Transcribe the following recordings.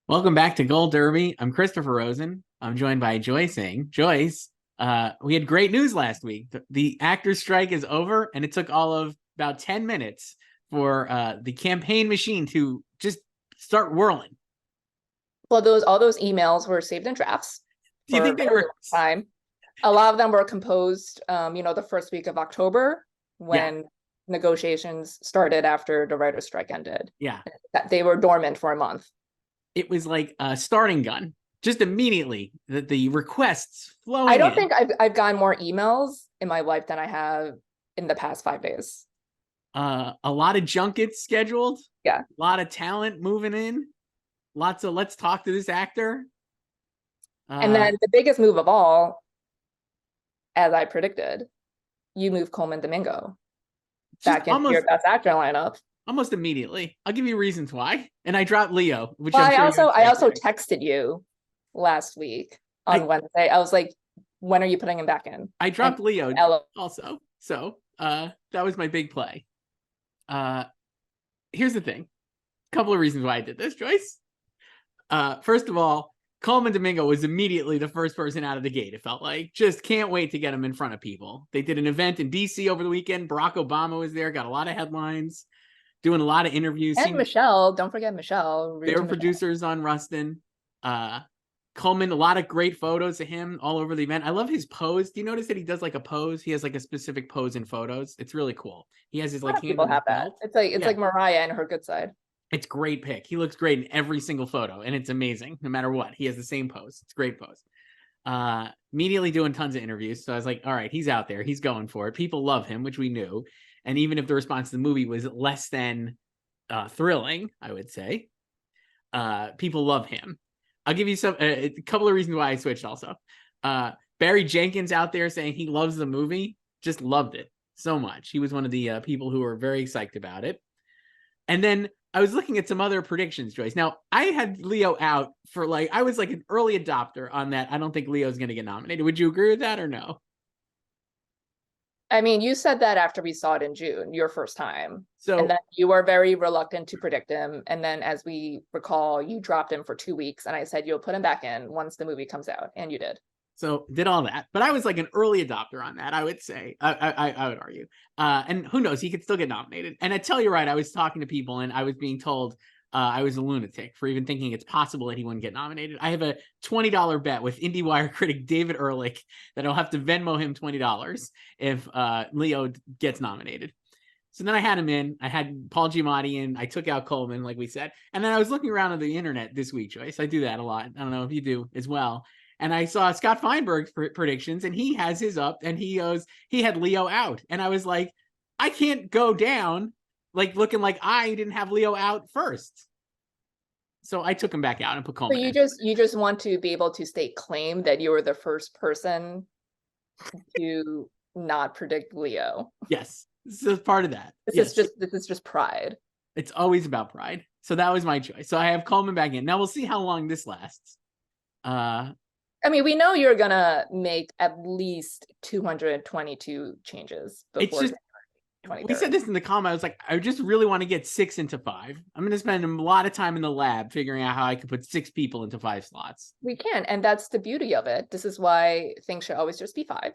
Welcome back to Gold Derby. I'm Christopher Rosen. I'm joined by Joyce saying, Joyce, we had great news last week. The actors' strike is over, and it took all of about 10 minutes for the campaign machine to just start whirling. Well, all those emails were saved in drafts Do you for a think they very were? long time. A lot of them were composed, the first week of October Yeah, when negotiations started after the writer's strike ended. yeah. They were dormant for a month. It was like a starting gun. Just immediately, the requests I flowing don't in. think I've gotten more emails in my life than I have in the past 5 days. A lot of junkets scheduled, Yeah. a lot of talent moving in, lots of let's talk to this actor. And Uh, then the biggest move of all, as I predicted, you move Coleman Domingo just back into your almost best actor lineup. almost immediately. I'll give you reasons why. And I dropped Leo, which Well, I'm I sure you also I also expected. texted you last week I on Wednesday. I was like, when are you putting him back in? I And dropped Leo Ella, also. So that was my big play. Uh Here's the thing. A couple of reasons why I did this, Joyce. First of all, Coleman Domingo was immediately the first person out of the gate. It felt like just can't wait to get him in front of people. They did an event in DC over the weekend. Barack Obama was there, got a lot of headlines, doing a lot of interviews. and Michelle, don't forget Michelle. They Rude were to Michelle. producers on Rustin. Uh, Coleman, a lot of great photos of him all over the event. I love his pose. Do you notice that he does like a pose? He has like a specific pose in photos. It's really cool. He has his A lot like of hand people on his have that. belt. It's like Yeah, Mariah and her good side. it's great pick. He looks great in every single photo, and it's amazing no matter what. He has the same pose. It's a great pose. Immediately doing tons of interviews. So I was like, all right, he's out there. He's going for it. People love him, which we knew. And even if the response to the movie was less than thrilling, I would say, people love him. I'll give you a couple of reasons why I switched also. Barry Jenkins out there saying he loves the movie, just loved it so much. He was one of the people who were very psyched about it. And then I was looking at some other predictions, Joyce. Now, I had Leo out for I was like an early adopter on that. I don't think Leo's going to get nominated. Would you agree with that or no? I mean, you said that after we saw it in June, your first time. And So, then you were very reluctant to predict him. And then, as we recall, you dropped him for 2 weeks. And I said you'll put him back in once the movie comes out. And you did. so did all that, but I was like an early adopter on that. I would say, I would argue, and who knows, he could still get nominated. And I tell you, right, I was talking to people, and I was being told I was a lunatic for even thinking it's possible that he wouldn't get nominated. I have a $20 bet with IndieWire critic David Ehrlich that I'll have to Venmo him $20 if Leo gets nominated. So then I had him in. I had Paul Giamatti in. I took out Coleman, like we said. And then I was looking around on the internet this week, Joyce. I do that a lot. I don't know if you do as well. And I saw Scott Feinberg's predictions, and he has his up, and he had Leo out. And I was like, I can't go down like looking like I didn't have Leo out first. So I took him back out and put So Coleman you in. just want to be able to state claim that you were the first person to not predict Leo. Yes. This is part of that. This is Yes. just pride. It's always about pride. So that was my choice. So I have Coleman back in. Now we'll see how long this lasts. I mean, we know you're gonna make at least 222 changes It's before just January we said 23rd. this in the comment. I was like, I just really want to get 6 into 5. I'm going to spend a lot of time in the lab figuring out how I could put 6 people into 5 slots. We can, and that's the beauty of it. This is why things should always just be 5.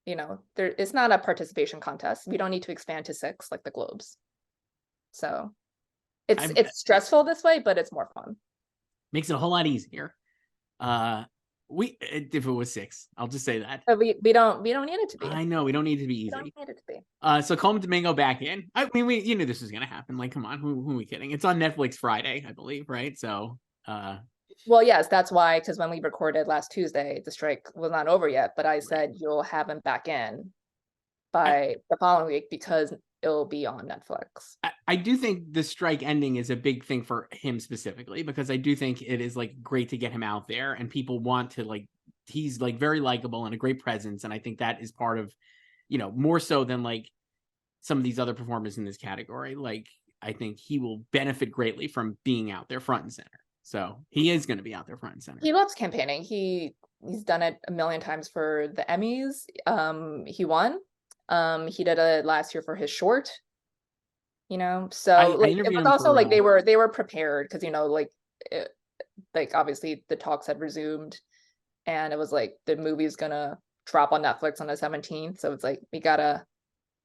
It's not a participation contest. We don't need to expand to 6 like the Globes. So I'm, it's stressful this way, but it's more fun. makes it a whole lot easier. If it was 6, I'll just say that. But we don't need it to be. I know we don't need it to be We easy. don't need it to be. So Coleman Domingo back in. I mean, you knew this was going to happen. Like, come on, who are we kidding? It's on Netflix Friday, I believe, right? So, Well, yes, that's why, because when we recorded last Tuesday, the strike was not over yet, but I said you'll have him back in by the following week because it'll be on Netflix. I do think the strike ending is a big thing for him specifically, because I do think it is like great to get him out there, and people want to he's like very likable and a great presence. And I think that is part of, more so than like some of these other performers in this category. Like, I think he will benefit greatly from being out there front and center. So he is going to be out there front and center. He loves campaigning. He's done it a million times for the Emmys. He won. He did it last year for his short. So I like it interviewed was him also for like they were prepared because like obviously the talks had resumed, and it was like the movie's gonna drop on Netflix on the 17th. So it's like we gotta,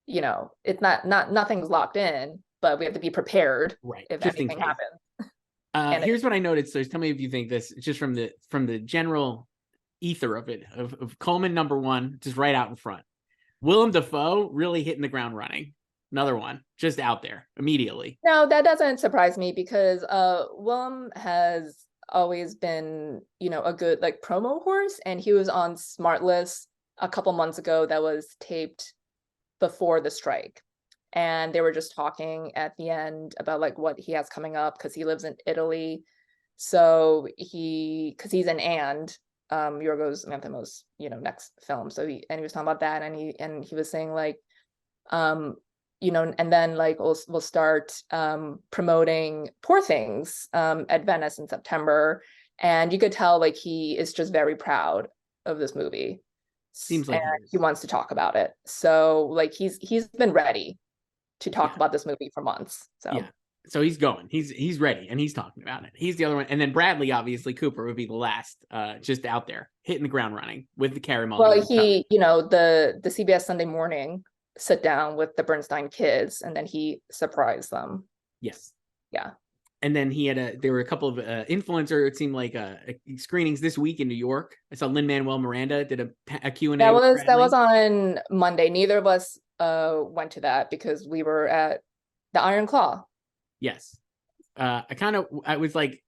it's not nothing's locked in, but we have to be prepared Right. if Just in anything case. happens. And Here's what I noticed. So tell me if you think this, just from the general ether of it, of Coleman #1, just right out in front. Willem Dafoe really hitting the ground running. Another one just out there immediately. no, that doesn't surprise me because Willem has always been, a good like promo horse, and he was on Smartless a couple months ago that was taped before the strike. And they were just talking at the end about like what he has coming up because he lives in Italy. So because he's in Yorgos Lanthimos, next film. So he was talking about that, and he was saying like, and then like we'll start promoting Poor Things at Venice in September, and you could tell like he is just very proud of this movie. Seems like he wants to talk about it. So like he's been ready to talk about this movie for months. So yeah. So he's going. He's ready, and he's talking about it. He's the other one, and then Bradley, obviously Cooper, would be the last, just out there hitting the ground running with the Carey Mulligan. Well, he, the CBS Sunday Morning sit down with the Bernstein kids, and then he surprised them. Yes. Yeah. And then there were a couple of influencer, it seemed like screenings this week in New York. I saw Lin-Manuel Miranda did a Q&A. That was on Monday. Neither of us went to that because we were at the Iron Claw. Yes. I was like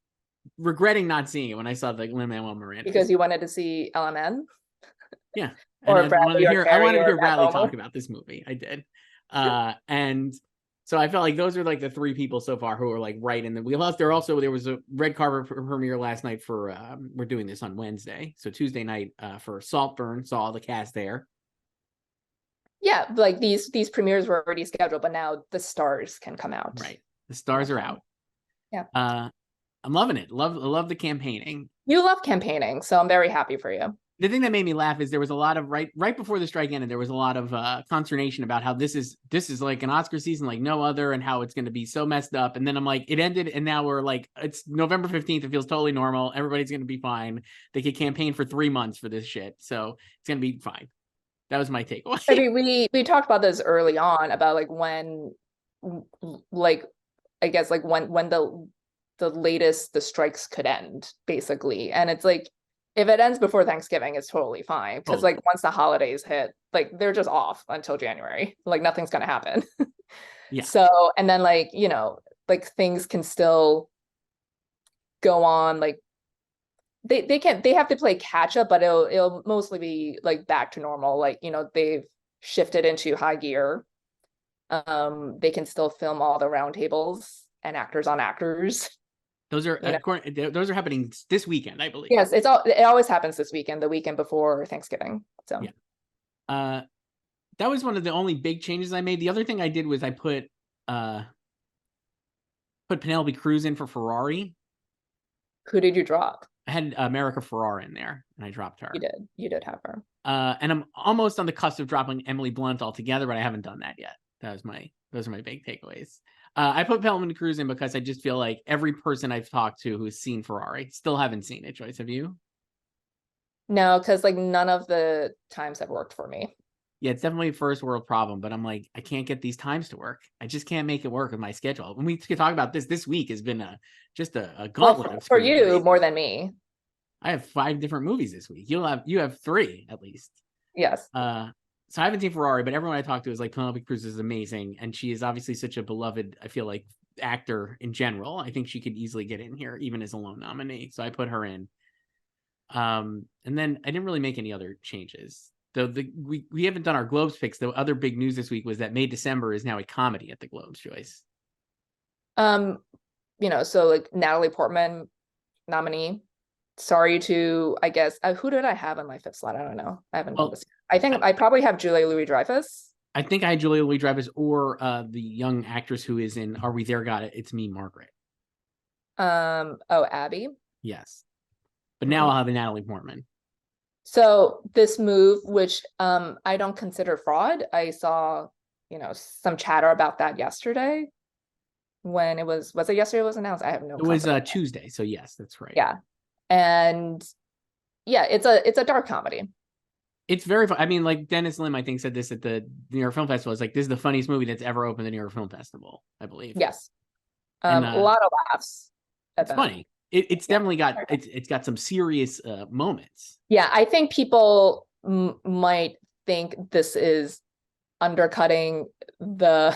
regretting not seeing it when I saw the Lin-Manuel Miranda. Because you wanted to see LMN? Yeah. Or I wanted to hear Bradley Normal. talk about this movie. I did. And so I felt like those are like the three people so far who are like right in the wheelhouse. There was a red carpet premiere last night for we're doing this on Wednesday. So Tuesday night for Saltburn, saw all the cast there. Yeah, like these premieres were already scheduled, but now the stars can come out. Right. The stars are out. Yeah. I'm loving it. Love the campaigning. You love campaigning, so I'm very happy for you. The thing that made me laugh is there was a lot of right before the strike ended, there was a lot of consternation about how this is like an Oscar season like no other, and how it's going to be so messed up. And then I'm like, it ended, and now we're like, it's November 15th. It feels totally normal. Everybody's going to be fine. They could campaign for 3 months for this shit, so it's going to be fine. That was my takeaway. I mean, we talked about this early on about like when, like, I guess like when the latest the strikes could end, basically. And it's like, if it ends before Thanksgiving, it's totally fine. Because like once the holidays hit, like they're just off until January. Like nothing's gonna happen. Yeah. So, and then like, like things can still go on. Like they have to play catch up, but it'll mostly be like back to normal. Like, they've shifted into high gear. They can still film all the roundtables and actors on actors. Those are those are happening this weekend, I believe. Yes, it always happens this weekend, the weekend before Thanksgiving. So yeah. That was one of the only big changes I made. The other thing I did was I put Penelope Cruz in for Ferrari. Who did you drop? I had America Ferrara in there, and I dropped her. You did have her. And I'm almost on the cusp of dropping Emily Blunt altogether, but I haven't done that yet. Those are my big takeaways. I put Penelope Cruz in because I just feel like every person I've talked to who's seen Ferrari still haven't seen it. Joyce, have you? No, because like none of the times have worked for me. Yeah, it's definitely a first world problem, but I'm like, I can't get these times to work. I just can't make it work with my schedule. When we could talk about this week has been just a gauntlet of for you more than me. I have 5 different movies this week. You have 3 at least. Yes. So I haven't seen Ferrari, but everyone I talked to is like, Penelope Cruz is amazing, and she is obviously such a beloved, I feel like, actor in general. I think she could easily get in here, even as a lone nominee. So I put her in. And then I didn't really make any other changes. Though we haven't done our Globes picks. The other big news this week was that May December is now a comedy at the Globes, Joyce. So like Natalie Portman nominee. Sorry to, I guess, who did I have on my 5th slot? I don't know. I haven't noticed. I think I probably have Julia Louis-Dreyfus. I think I had Julia Louis-Dreyfus or the young actress who is in Are We There? Got It? It's Me, Margaret. Abby. Yes. But now I'll have a Natalie Portman. So this move, which I don't consider fraud, I saw, some chatter about that yesterday. when it was it yesterday it was announced? I have no It was concept. Tuesday, so yes, that's right. Yeah. And yeah, it's a dark comedy. It's very fun. I mean, like Dennis Lim, I think, said this at the New York Film Festival. It's like, this is the funniest movie that's ever opened the New York Film Festival, I believe. Yes. And A lot of laughs at it's that. funny. It's Yeah. definitely got it's got some serious moments. Yeah, I think people might think this is undercutting the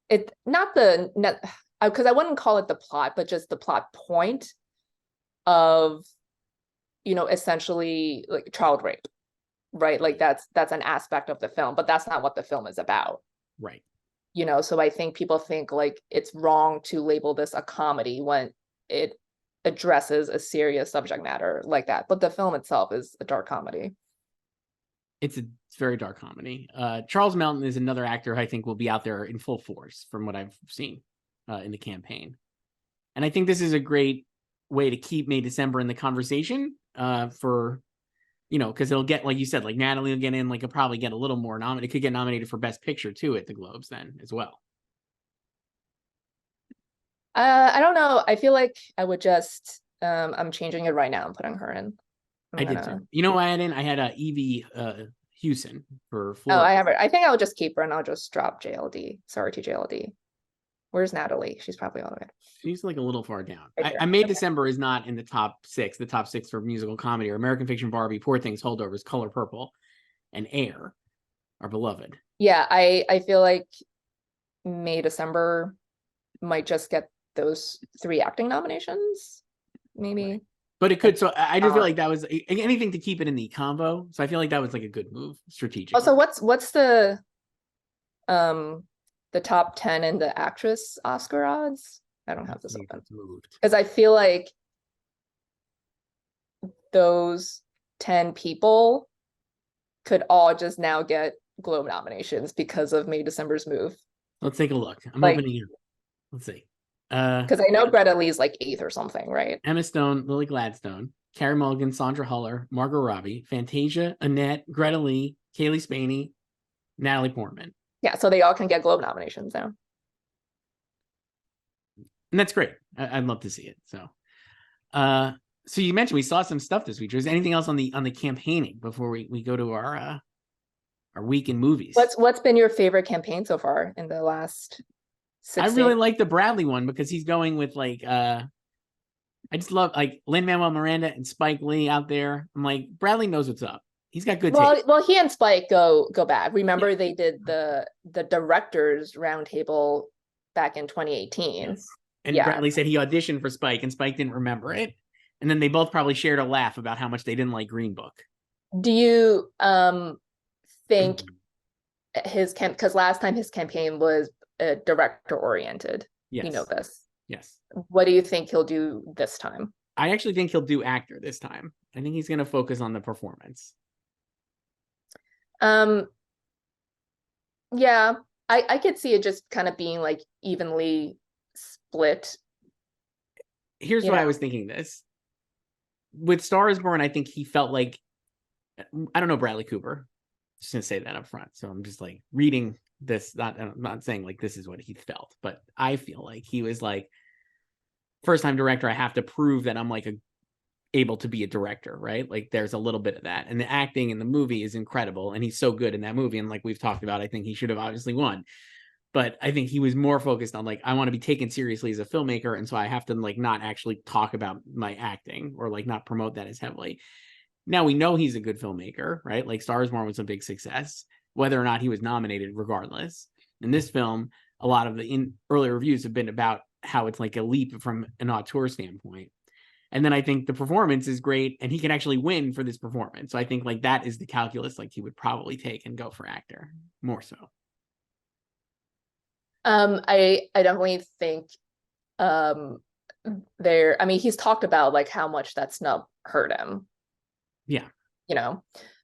because I wouldn't call it the plot, but just the plot point of, essentially like child rape, right? Like that's an aspect of the film, but that's not what the film is about. Right. So I think people think like it's wrong to label this a comedy when it addresses a serious subject matter like that. But the film itself is a dark comedy. It's very dark comedy. Charles Melton is another actor I think will be out there in full force from what I've seen in the campaign. And I think this is a great way to keep May December in the conversation for, because it'll get, like you said, like Natalie will get in, like it'll probably get a little more nominated. It could get nominated for Best Picture too at the Globes then as well. I don't know. I feel like I would just I'm changing it right now. I'm putting her in. I did too. You know what I had in? I had Evie Hewson for Florida. Oh, I have her. I think I'll just keep her and I'll just drop JLD. Sorry to JLD. Where's Natalie? She's probably all the way. She's like a little far down. Right I made December is not in the top six. The top six for musical comedy are American Fiction, Barbie, Poor Things, Holdovers, Color Purple, and Air are beloved. Yeah, I feel like May December might just get those 3 acting nominations, maybe. Right. But it could. So I just feel like that was anything to keep it in the convo. So I feel like that was like a good move, strategic. Also, what's the top 10 in the actress Oscar odds? I don't have this open because I feel like those 10 people could all just now get Globe nominations because of May December's move. Let's take a look. I'm opening it. Let's see. Because I know Greta Lee's like 8th or something, right? Emma Stone, Lily Gladstone, Carey Mulligan, Sandra Huller, Margot Robbie, Fantasia, Annette, Greta Lee, Kaylee Spaney, Natalie Portman. Yeah, so they all can get Globe nominations now. And that's great. I'd love to see it. So you mentioned we saw some stuff this week. Was anything else on the campaigning before we go to our week in movies? What's been your favorite campaign so far in the last 6 I really like the Bradley one because he's going with like I just love like Lin-Manuel Miranda and Spike Lee out there. I'm like, Bradley knows what's up. He's got good taste. Well, he and Spike go back. Remember they did the directors roundtable back in 2018. Yes. And Bradley said he auditioned for Spike and Spike didn't remember it. And then they both probably shared a laugh about how much they didn't like Green Book. Do you think because last time his campaign was director oriented? Yes. You know this. Yes. What do you think he'll do this time? I actually think he'll do actor this time. I think he's going to focus on the performance. Yeah, I could see it just kind of being like evenly split. Here's what I was thinking this. With Star is Born, I think he felt like, I don't know Bradley Cooper. Just going to say that up front. So I'm just like reading this, I'm not saying like this is what he felt, but I feel like he was like, first time director, I have to prove that I'm like able to be a director, right? Like there's a little bit of that. And the acting in the movie is incredible. And he's so good in that movie. And like we've talked about, I think he should have obviously won. But I think he was more focused on like, I want to be taken seriously as a filmmaker. And so I have to like not actually talk about my acting or like not promote that as heavily. Now we know he's a good filmmaker, right? Like Star is Born was a big success, whether or not he was nominated regardless. In this film, a lot of the early reviews have been about how it's like a leap from an auteur standpoint. And then I think the performance is great and he can actually win for this performance. So I think like that is the calculus like he would probably take and go for actor more so. I definitely think I mean he's talked about like how much that snub hurt him. Yeah.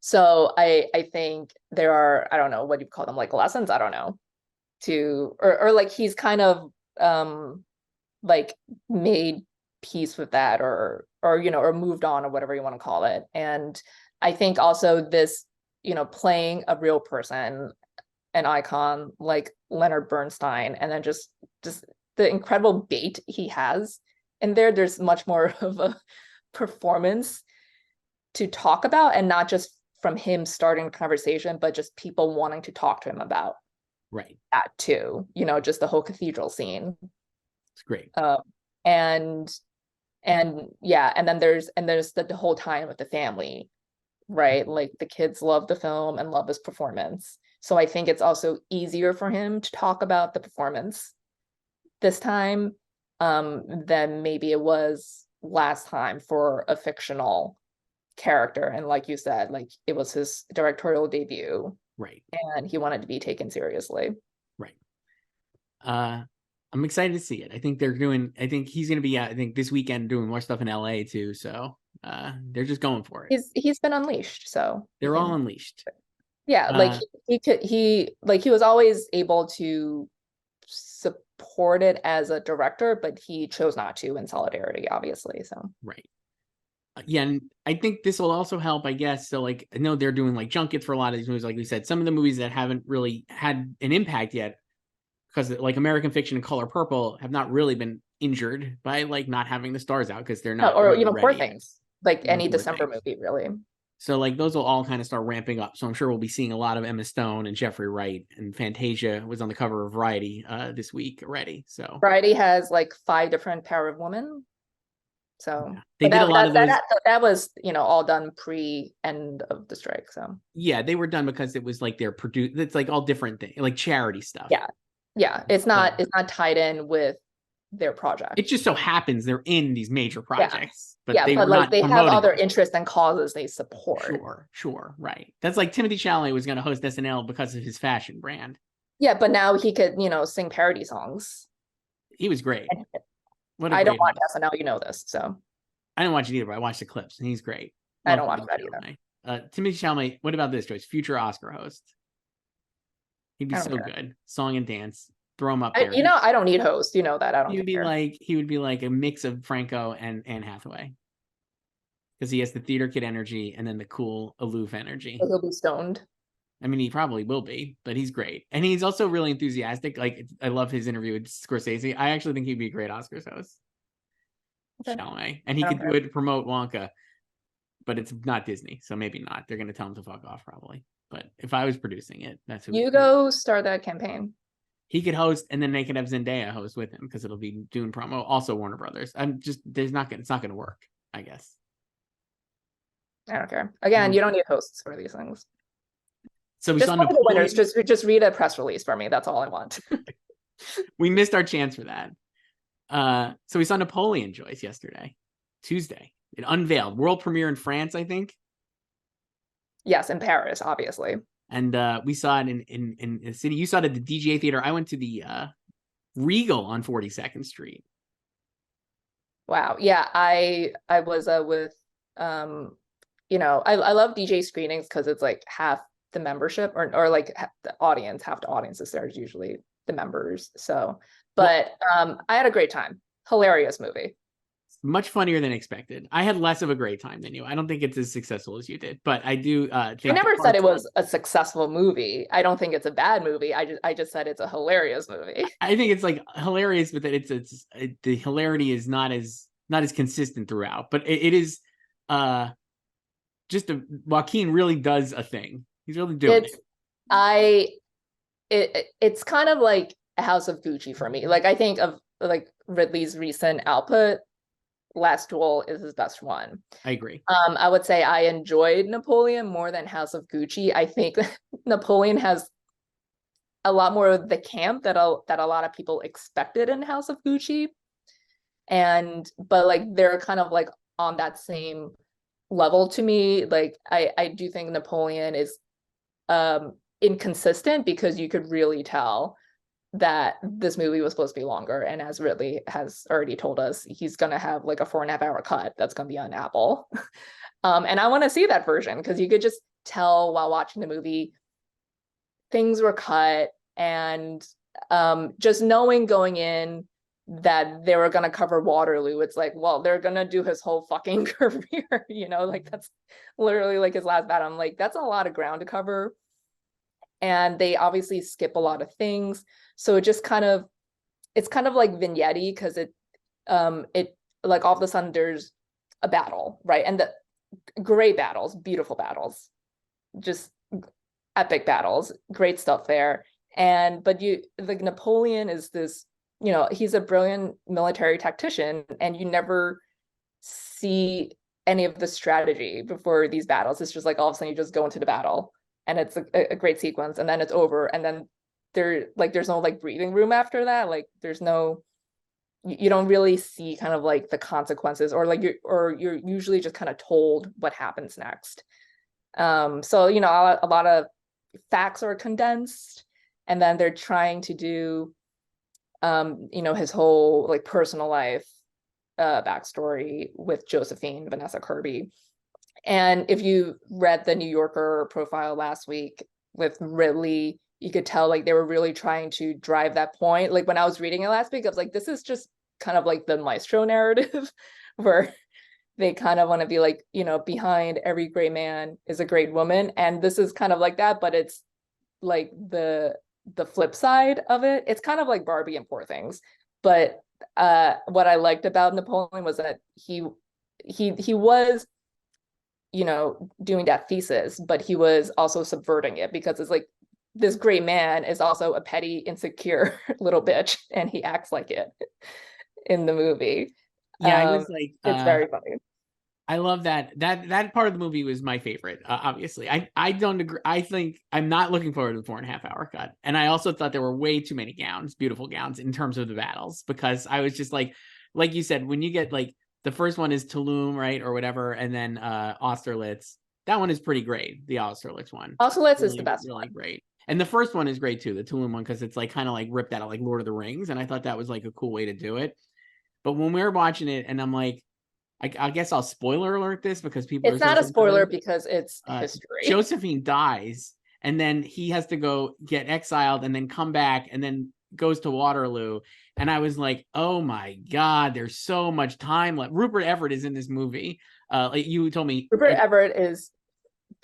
So I think there are, I don't know what you call them, like lessons, I don't know, to or like he's kind of like made peace with that or moved on or whatever you want to call it. And I think also this, playing a real person an icon like Leonard Bernstein, and then just the incredible bait he has in there. There's much more of a performance to talk about, and not just from him starting a conversation, but just people wanting to talk to him about Right. that too. Just the whole cathedral scene. It's great. And yeah, and then there's the whole time with the family, right? Like the kids love the film and love his performance. So I think it's also easier for him to talk about the performance this time than maybe it was last time for a fictional character. And like you said, like it was his directorial debut. Right. And he wanted to be taken seriously. Right. I'm excited to see it. I think he's going to be, I think this weekend doing more stuff in LA too. So they're just going for it. He's been unleashed. So they're all unleashed. Yeah. Like he was always able to support it as a director, but he chose not to in Solidarity, obviously. So right. Yeah, and I think this will also help, I guess. So, like, I know they're doing like junkets for a lot of these movies, like we said. Some of the movies that haven't really had an impact yet, because like American Fiction and Color Purple have not really been injured by like not having the stars out because they're not, or even Poor Things, like any December movie, really. So like those will all kind of start ramping up. So I'm sure we'll be seeing a lot of Emma Stone and Jeffrey Wright, and Fantasia was on the cover of Variety this week already. So Variety has like 5 different Power of Women. So yeah. They did a lot of those. That was, all done pre-end of the strike. So yeah, they were done because it was like they're produced. It's like all different things, like charity stuff. Yeah. It's not tied in with their project. It just so happens they're in these major projects, but they have other interests and causes they support. Sure, right. That's like Timothée Chalamet was going to host SNL because of his fashion brand. Yeah, but now he could, sing parody songs. He was great. I don't watch SNL, you know this, so. I didn't watch it either, but I watched the clips, and he's great. I don't watch that either. Timothée Chalamet, what about this, Joyce? Future Oscar host. He'd be so good. Song and dance. Throw him up there. I don't need host. You know that. I don't. He would be like a mix of Franco and Anne Hathaway. Because he has the theater kid energy and then the cool, aloof energy. So he'll be stoned. I mean, he probably will be, but he's great. And he's also really enthusiastic. Like, I love his interview with Scorsese. I actually think he'd be a great Oscars host. Okay. Chalamet. And he could do it to promote Wonka, but it's not Disney, so maybe not. They're going to tell him to fuck off, probably. But if I was producing it, that's who. You go start that campaign. He could host, and then they could have Zendaya host with him because it'll be Dune promo. Also, Warner Brothers. It's not going to work, I guess. I don't care. Again, you don't need hosts for these things. So we just saw the winners. Just read a press release for me. That's all I want. We missed our chance for that. So we saw Napoleon, Joyce, yesterday, Tuesday. It unveiled world premiere in France, I think. Yes, in Paris, obviously. And we saw it in the city. You saw it at the DGA Theater. I went to the Regal on 42nd Street. Wow. Yeah, I was with I love DJ screenings because it's like half the membership or like the audience, half the audience is there is usually the members. So, but I had a great time. Hilarious movie. Much funnier than expected. I had less of a great time than you. I don't think it's as successful as you did, but I do think I never said it was a successful movie. I don't think it's a bad movie. I just said it's a hilarious movie. I think it's like hilarious, but that the hilarity is not as consistent throughout. But it is Joaquin really does a thing. He's really doing it. It's kind of like a House of Gucci for me. Like I think of like Ridley's recent output. Last Duel is his best one. I agree. I would say I enjoyed Napoleon more than House of Gucci. I think Napoleon has a lot more of the camp that a lot of people expected in House of Gucci. But like they're kind of like on that same level to me. Like I do think Napoleon is inconsistent because you could really tell that this movie was supposed to be longer, and as Ridley has already told us, he's gonna have like a 4.5-hour cut that's gonna be on Apple. And I want to see that version because you could just tell while watching the movie things were cut, and just knowing going in that they were gonna cover Waterloo, it's like, well, they're gonna do his whole fucking career, like that's literally like his last battle. I'm like, that's a lot of ground to cover. and they obviously skip a lot of things. So it's kind of like vignette-y, because it like all of a sudden there's a battle, right? And the great battles, beautiful battles, just epic battles, great stuff there. But like Napoleon is this, he's a brilliant military tactician, and you never see any of the strategy before these battles. It's just like all of a sudden you just go into the battle, and it's a great sequence, and then it's over, and then there's no like breathing room after that. Like you don't really see kind of like the consequences, or like you're usually just kind of told what happens next. So a lot of facts are condensed, and then they're trying to do his whole like personal life backstory with Josephine, Vanessa Kirby. And if you read the New Yorker profile last week with Ridley, you could tell like they were really trying to drive that point. Like when I was reading it last week, I was like, this is just kind of like the Maestro narrative where they kind of want to be like, behind every great man is a great woman. And this is kind of like that, but it's like the flip side of it. It's kind of like Barbie and Poor Things. But what I liked about Napoleon was that he was, doing that thesis, but he was also subverting it, because it's like this great man is also a petty, insecure little bitch, and he acts like it in the movie. Yeah, I was like, it's very funny. I love that part of the movie was my favorite. Obviously, I don't agree. I think I'm not looking forward to the 4.5 hour cut, and I also thought there were way too many gowns, beautiful gowns, in terms of the battles, because I was just like you said, when you get like the first one is Tulum, right, or whatever, and then Austerlitz. That one is pretty great. The Austerlitz one. Austerlitz really, is the best really one. great. And the first one is great too, the Tulum one, because it's like kind of like ripped out of like Lord of the Rings, and I thought that was like a cool way to do it. But when we were watching it, and I'm like, I guess I'll spoiler alert this because people. It's not a spoiler because it's history. Josephine dies, and then he has to go get exiled, and then come back, and then goes to Waterloo. And I was like, oh my God, there's so much time left. Rupert Everett is in this movie. Like you told me, Rupert Everett is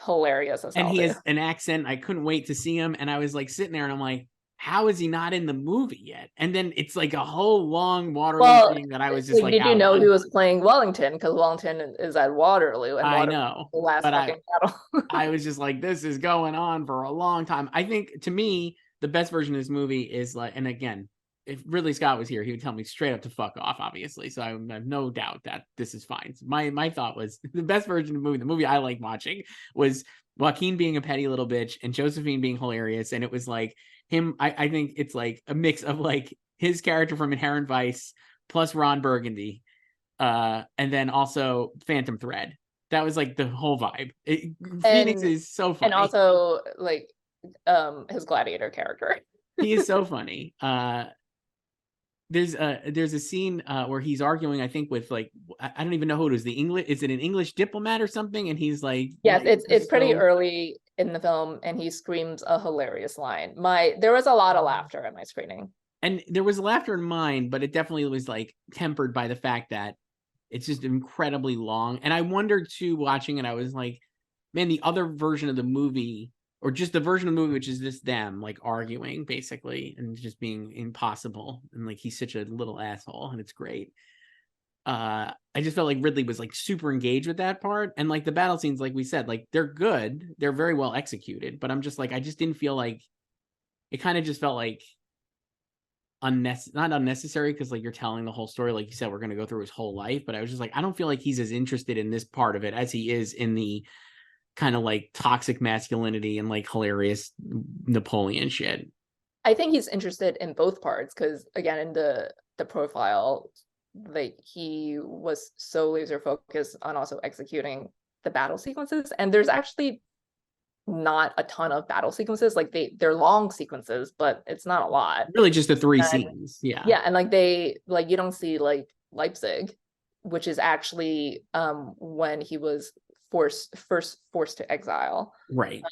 hilarious as hell, and he has an accent. I couldn't wait to see him, and I was like sitting there, and I'm like, how is he not in the movie yet? And then it's like a whole long Waterloo thing that I was just like, did you know he was playing Wellington, because Wellington is at Waterloo, and I Waterloo know, the last fucking battle. I was just like, this is going on for a long time. I think, to me, the best version of this movie is like, and again, if Ridley Scott was here, he would tell me straight up to fuck off, obviously. So I have no doubt that this is fine. So my thought was the best version of the movie I like watching, was Joaquin being a petty little bitch and Josephine being hilarious. And it was like him. I think it's like a mix of like his character from Inherent Vice plus Ron Burgundy, and then also Phantom Thread. That was like the whole vibe. Phoenix is so funny. And also like his gladiator character. He is so funny. There's a scene where he's arguing, I think, with like, I don't even know who it is. Is it an English diplomat or something? And he's like, yes, it's pretty early in the film, and he screams a hilarious line. There was a lot of laughter at my screening. And there was laughter in mine, but it definitely was like tempered by the fact that it's just incredibly long. And I wondered too, watching it, I was like, man, the other version of the movie, or just the version of the movie, which is just them like arguing basically and just being impossible, and like he's such a little asshole, and it's great. I just felt like Ridley was like super engaged with that part, and like the battle scenes, like we said, like they're good, they're very well executed, but I'm just like, I just didn't feel like it. Kind of just felt like not unnecessary, because like you're telling the whole story, like you said, we're going to go through his whole life, but I was just like, I don't feel like he's as interested in this part of it as he is in the kind of like toxic masculinity and like hilarious Napoleon shit. I think he's interested in both parts, because again, in the profile, like he was so laser focused on also executing the battle sequences, and there's actually not a ton of battle sequences. Like they're long sequences, but it's not a lot. Really just the three scenes. Yeah, and like you don't see like Leipzig, which is actually when he was first forced to exile, right.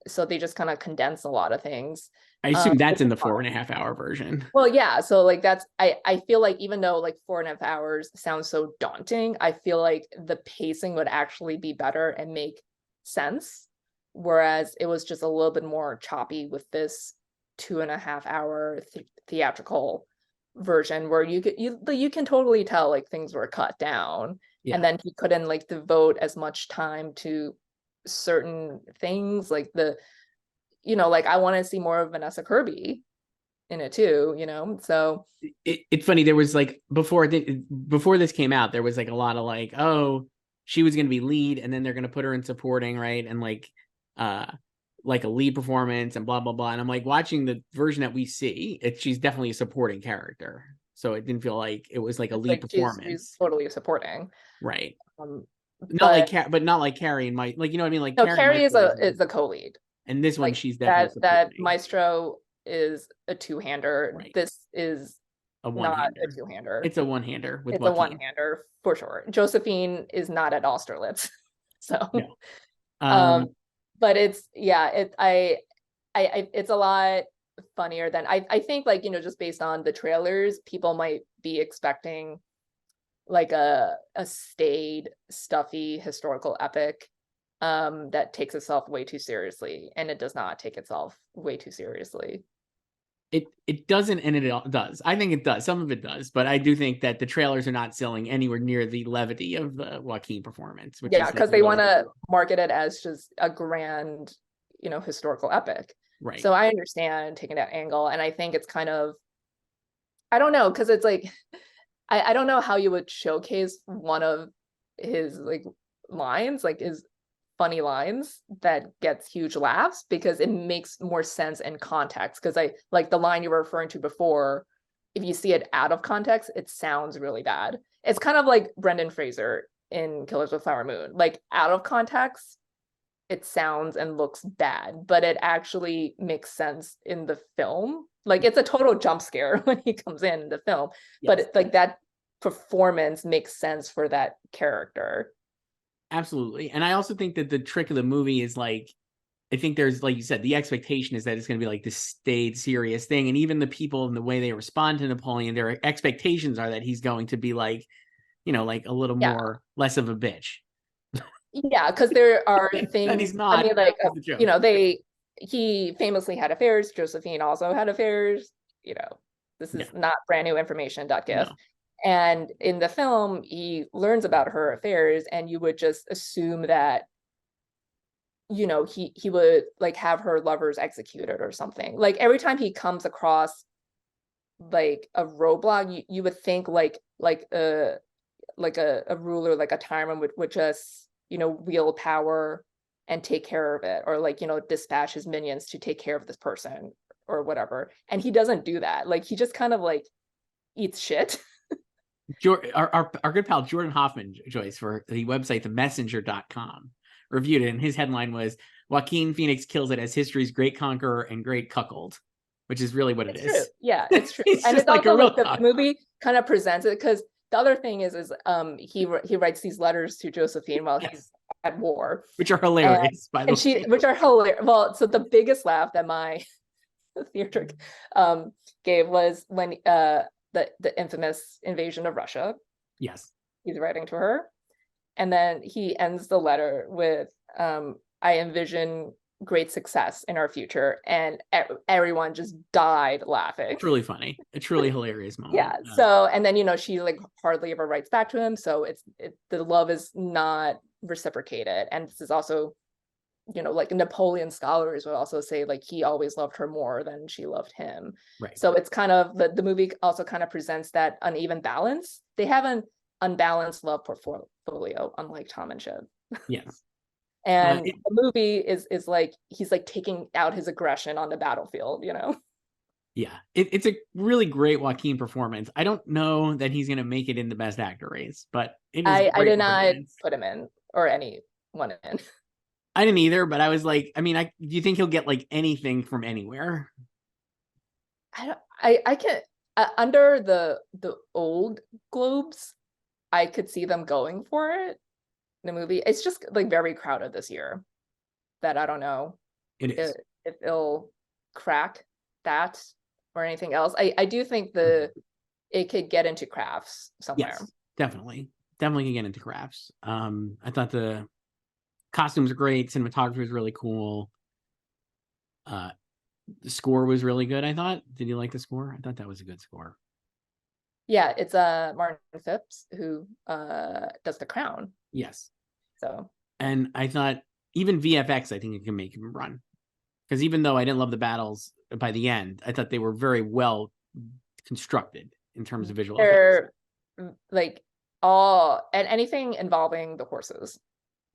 So they just kind of condense a lot of things. I assume that's in the 4.5 hour version. Well, yeah, so like that's I feel like, even though like 4.5 hours sounds so daunting, I feel like the pacing would actually be better and make sense whereas it was just a little bit more choppy with this 2.5 hour theatrical version where you can totally tell like things were cut down, and then he couldn't like devote as much time to certain things like like I want to see more of Vanessa Kirby in it too, so it's funny, there was like before this came out, there was like a lot of like, oh, she was going to be lead and then they're going to put her in supporting, right? And like a lead performance and blah blah blah, and I'm like, watching the version that we see, she's definitely a supporting character, so it didn't feel like it was like a lead performance. She's totally supporting, right? not like Carrie and Mike, like, you know what I mean? Like, no, Carrie is a co-lead, and this one like she's definitely that Maestro is a two-hander. Right. This is not a two-hander. It's a one-hander with it's Joaquin. A one-hander for sure. Josephine is not at Austerlitz. So no. But it's it's a lot funnier than I think, like, just based on the trailers, people might be expecting like a staid, stuffy historical epic that takes itself way too seriously, and it does not take itself way too seriously. It doesn't, and it does. I think it does. Some of it does, but I do think that the trailers are not selling anywhere near the levity of the Joaquin performance. Because they want to market it as just a grand, historical epic. Right. So I understand taking that angle, and I think it's kind of, I don't know, because it's like, I don't know how you would showcase one of his like lines, like his funny lines that gets huge laughs, because it makes more sense in context. Because I like the line you were referring to before, if you see it out of context, it sounds really bad. It's kind of like Brendan Fraser in Killers of the Flower Moon. Like, out of context, it sounds and looks bad, but it actually makes sense in the film. Like, it's a total jump scare when he comes in the film, but it's like that performance makes sense for that character. Absolutely. And I also think that the trick of the movie is, like, I think there's, like you said, the expectation is that it's going to be like this staid, serious thing. And even the people and the way they respond to Napoleon, their expectations are that he's going to be like, like a little more, less of a bitch. Yeah, because there are things, and he's not. I mean, like, he famously had affairs. Josephine also had affairs. This is not brand new information, .gif. No. And in the film, he learns about her affairs, and you would just assume that, he would like have her lovers executed or something. Like, every time he comes across like a roadblock, you would think like a ruler, like a tyrant would just, wield power and take care of it, or like, dispatch his minions to take care of this person or whatever. And he doesn't do that. Like, he just kind of like eats shit. Our good pal Jordan Hoffman, Joyce, for the website themessenger.com, reviewed it, and his headline was, Joaquin Phoenix kills it as history's great conqueror and great cuckold, which is really what it is. True. Yeah, it's true. It's and just it's like also a like the movie kind of presents it, because the other thing is he writes these letters to Josephine while he's at war, which are hilarious, by the way. Which are hilarious. Well, so the biggest laugh that my theater gave was when the infamous invasion of Russia. Yes. He's writing to her, and then he ends the letter with, I envision great success in our future, and everyone just died laughing. Truly funny. A truly hilarious moment. Yeah. So, and then she like hardly ever writes back to him, so the love is not reciprocated. And this is also, like Napoleon scholars would also say, like, he always loved her more than she loved him. Right. So it's kind of the movie also kind of presents that uneven balance. They have an unbalanced love portfolio, unlike Tom and Shiv. Yes. And the movie is like, he's like taking out his aggression on the battlefield, Yeah, it's a really great Joaquin performance. I don't know that he's going to make it in the Best Actor race, but it is. I did not put him in, or anyone in. I didn't either, but I was like, I mean, do you think he'll get like anything from anywhere? I can't. Under the old Globes, I could see them going for it. The movie, it's just like very crowded this year, that I don't know if it'll crack that or anything else. I do think it could get into crafts somewhere. Yes, definitely can get into crafts. I thought the Costumes are great. Cinematography was really cool. The score was really good, I thought. Did you like the score? I thought that was a good score. Yeah, it's Martin Phipps who does The Crown. Yes. So. And I thought even VFX, I think it can make him run. Because even though I didn't love the battles by the end, I thought they were very well constructed in terms of visual effects. They're like all and anything involving the horses.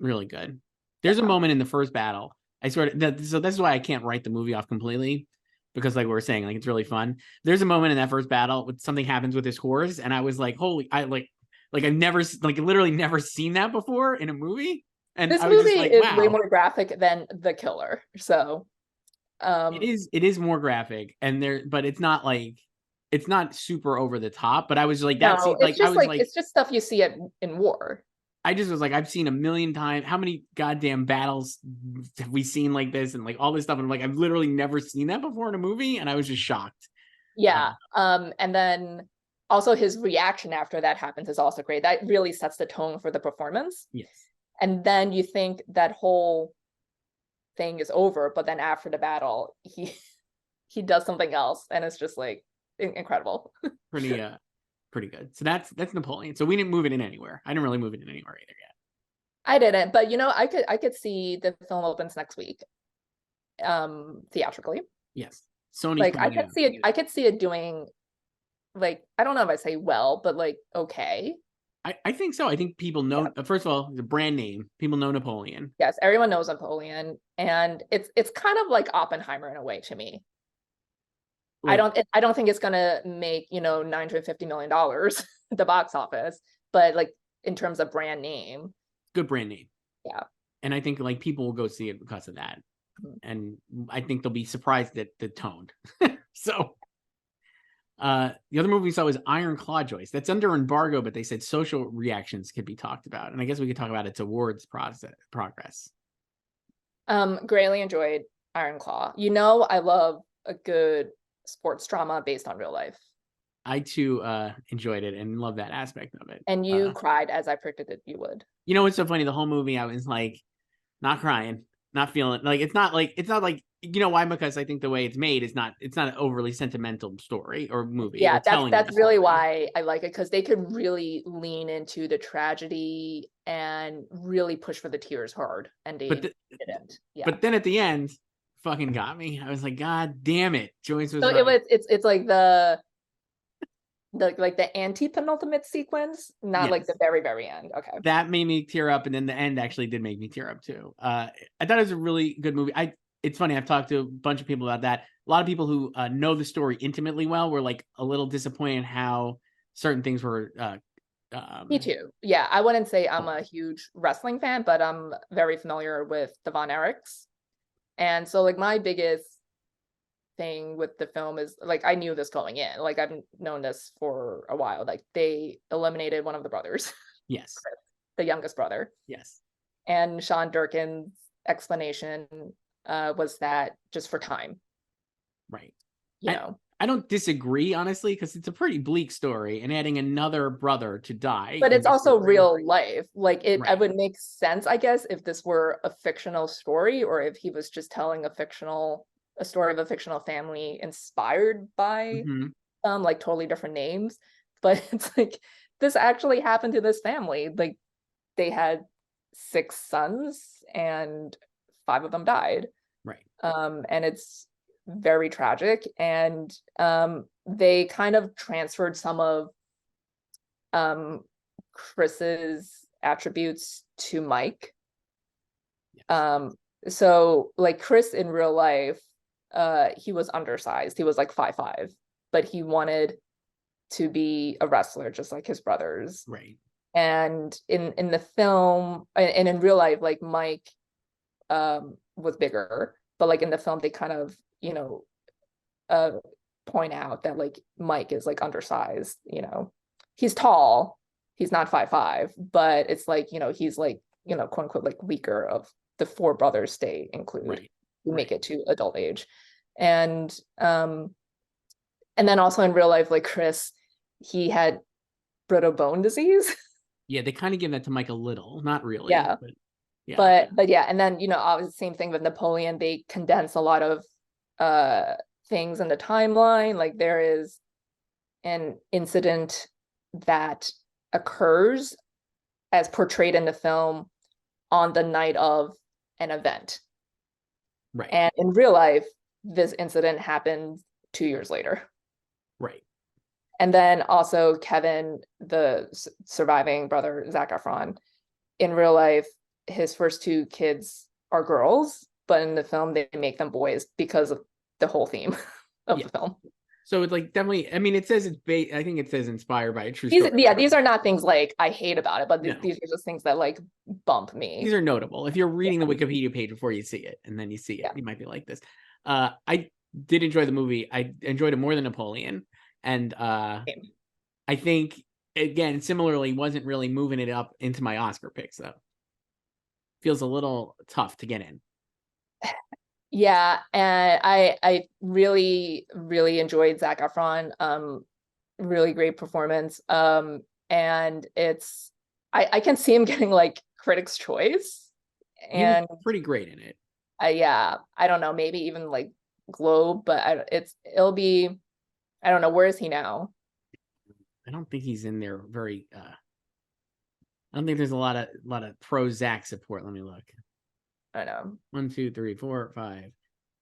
Really good. There's a moment in the first battle. I swear so that's why I can't write the movie off completely. Because like we were saying, like it's really fun. There's a moment in that first battle when something happens with his horse, and I was like, holy, I've never literally never seen that before in a movie. And this I was movie just like, is wow. way more graphic than The Killer. So it is more graphic, and but it's not super over the top. But I was like, that's no, like it's I just was like it's just stuff you see in war. I just was like, I've seen a million times. How many goddamn battles have we seen like this and like all this stuff? And I'm like, I've literally never seen that before in a movie, and I was just shocked. Yeah. And then also his reaction after that happens is also great. That really sets the tone for the performance. Yes. And then you think that whole thing is over, but then after the battle, he does something else, and it's just like incredible. Pretty good. So that's Napoleon. So we didn't move it in anywhere. I didn't really move it in anywhere either yet. I didn't, but I could see the film opens next week, theatrically. Yes, Sony's like I could see it doing, like, I don't know if I say well, but like okay. I think so. I think people know. Yeah. First of all, the brand name. People know Napoleon. Yes, everyone knows Napoleon, and it's kind of like Oppenheimer in a way to me. Like, I don't think it's gonna make $950 million at the box office, but like in terms of brand name, good brand name. Yeah, and I think like people will go see it because of that, and I think they'll be surprised at the tone. So. The other movie we saw was Iron Claw, Joyce. That's under embargo, but they said social reactions could be talked about, and I guess we could talk about its awards progress. Greatly enjoyed Iron Claw. I love a good sports drama based on real life. I too enjoyed it and love that aspect of it. And you cried as I predicted you would. You know what's so funny? The whole movie, I was like, not crying, not feeling like it's not like why? Because I think the way it's made is not an overly sentimental story or movie. Yeah, that's really why I like it, because they could really lean into the tragedy and really push for the tears hard, and they didn't. Yeah. But then at the end, fucking got me. I was like, God damn it, Joyce was. So right. It's like the anti-penultimate sequence, not like the very, very end. Okay. That made me tear up, and then the end actually did make me tear up too. I thought it was a really good movie. It's funny, I've talked to a bunch of people about that. A lot of people who know the story intimately well were like a little disappointed how certain things were. Me too. Yeah, I wouldn't say I'm a huge wrestling fan, but I'm very familiar with the Von Erichs. And so like my biggest thing with the film is like, I knew this going in. Like I've known this for a while. Like they eliminated one of the brothers. Yes. The youngest brother. Yes. And Sean Durkin's explanation was that just for time. Right. I don't disagree, honestly, because it's a pretty bleak story, and adding another brher to die. But it's also real life. Like it would make sense, I guess, if this were a fictional story, or if he was just telling a story of a fictional family inspired by like totally different names. But it's like, this actually happened to this family. Like they had 6 sons and 5 of them died. Right. And it's very tragic. And they kind of transferred some of Chris's attributes to Mike. Yes. So like Chris in real life, he was undersized. He was like 5'5", but he wanted to be a wrestler just like his brothers. Right. And in the film and in real life, like Mike was bigger, but like in the film they kind of point out that like Mike is like undersized. He's tall, he's not 5'5", but it's like he's like quote unquote like weaker of the 4 brothers stay included. Right. You make it to adult age. And then also in real life, like Chris, he had brittle bone disease. Yeah, they kind of give that to Mike a little, not really. Yeah. But Yeah. But yeah, and then obviously same thing with Napoleon. They condense a lot of things in the timeline. Like there is an incident that occurs as portrayed in the film on the night of an event. Right. And in real life, this incident happened 2 years later. Right. And then also Kevin, the surviving brother, Zac Efron, in real life, his first 2 kids are girls, but in the film they make them boys because of the whole theme of the film. So it's like definitely, I mean, it says I think it says inspired by a true story. These are not things like I hate about it, but these are just things that like bump me. These are notable. If you're reading the Wikipedia page before you see it, and then you see it, you might be like this. I did enjoy the movie. I enjoyed it more than Napoleon. And I think, again, similarly, wasn't really moving it up into my Oscar picks, though. Feels a little tough to get in. Yeah, and I really, really enjoyed Zac Efron. Really great performance. And I can see him getting like Critics' Choice. And he was pretty great in it. Yeah, I don't know, maybe even like Globe, but it'll be, I don't know, where is he now? I don't think he's in there very I don't think there's a lot of pro Zac support. Let me look. I don't know. 1, 2, 3, 4, 5,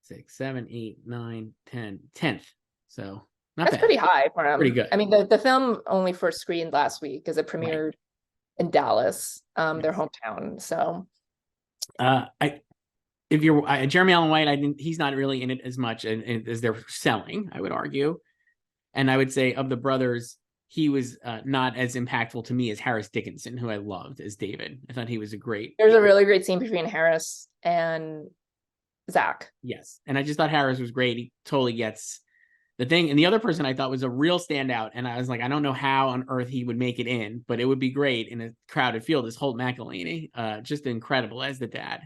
6, 7, 8, 9, 10, 10th. So not bad. Pretty high for him. Pretty good. I mean, the film only first screened last week because it premiered in Dallas, their hometown. So Jeremy Allen White, he's not really in it as much as they're selling, I would argue. And I would say of the brothers, he was not as impactful to me as Harris Dickinson, who I loved as David. I thought he was There's a really great scene between Harris and Zac. Yes. And I just thought Harris was great. He totally gets the thing. And the other person I thought was a real standout. And I was like, I don't know how on earth he would make it in, but it would be great in a crowded field, is Holt McElhaney. Just incredible as the dad.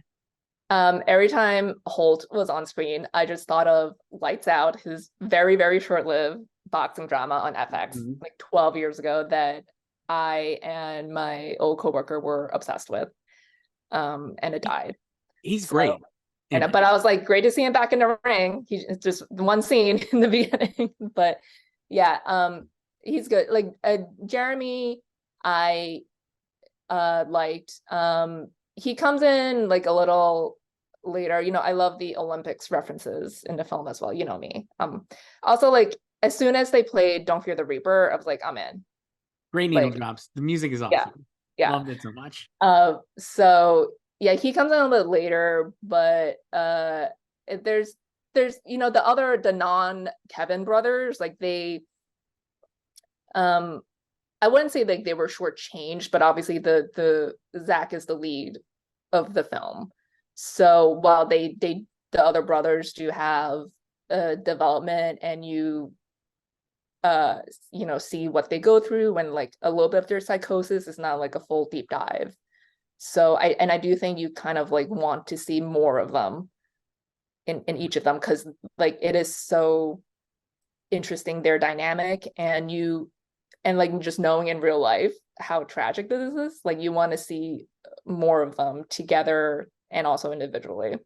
Every time Holt was on screen, I just thought of Lights Out, his very, very short-lived boxing drama on FX, like 12 years ago, that I and my old coworker were obsessed with. And it died. He's great. But I was like, great to see him back in the ring. He's just one scene in the beginning, but yeah, he's good. Like Jeremy, I liked. He comes in like a little later. I love the Olympics references in the film as well. You know me. Also, like, as soon as they played Don't Fear the Reaper, I was like, I'm in. Great needle drops. The music is awesome. Yeah. Loved it so much. So yeah, he comes in a little later, but there's the non-Kevin brothers, like they I wouldn't say like they were shortchanged, but obviously the Zac is the lead of the film. So while the other brothers do have development, and you see what they go through, and like a little bit of their psychosis is not like a full deep dive. So I do think you kind of like want to see more of them in each of them, because like it is so interesting, their dynamic, and like just knowing in real life how tragic this is, like you want to see more of them together and also individually.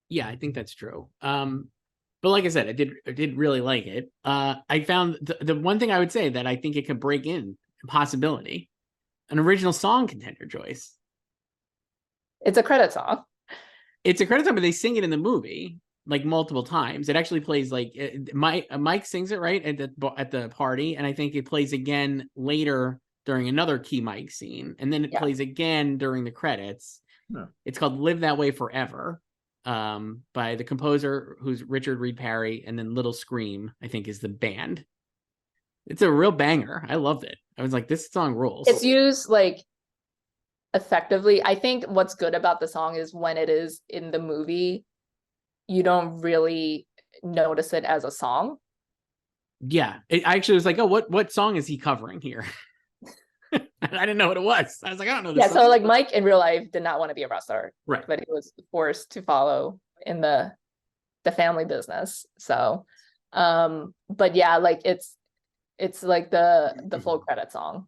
Yeah, I think that's true. But like I said, I did really like it. I found the one thing I would say that I think it could break in possibility, an original song contender, Joyce. It's a credit song. It's a credit song, but they sing it in the movie like multiple times. It actually plays like Mike sings it right at the party, and I think it plays again later during another key Mike scene, and then it plays again during the credits. It's called "Live That Way Forever," by the composer, who's Richard Reed Parry, and then Little Scream, I think, is the band. It's a real banger. I loved it. I was like, this song rules. It's used like effectively. I think what's good about the song is when it is in the movie, you don't really notice it as a song. Yeah, I actually was like, oh, what song is he covering here? I didn't know what it was. I was like, I don't know this song. So like Mike in real life did not want to be a wrestler, right? But he was forced to follow in the family business. So but yeah, like it's like the full credit song.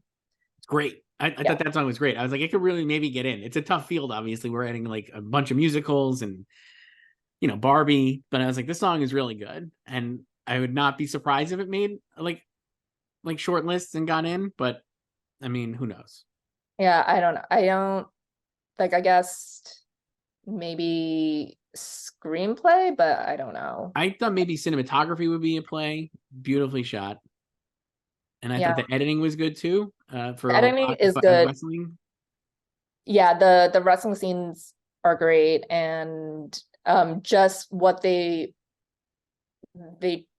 It's great. I thought that song was great. I was like, it could really maybe get in. It's a tough field, obviously. We're adding like a bunch of musicals and Barbie, but I was like, this song is really good, and I would not be surprised if it made like short lists and got in. But I mean, who knows? Yeah, I don't know. I don't like. I guess maybe screenplay, but I don't know. I thought maybe cinematography would be a play, beautifully shot, and I Yeah, thought the editing was good too. For the all editing is good. wrestling. Yeah, the wrestling scenes are great, and just what they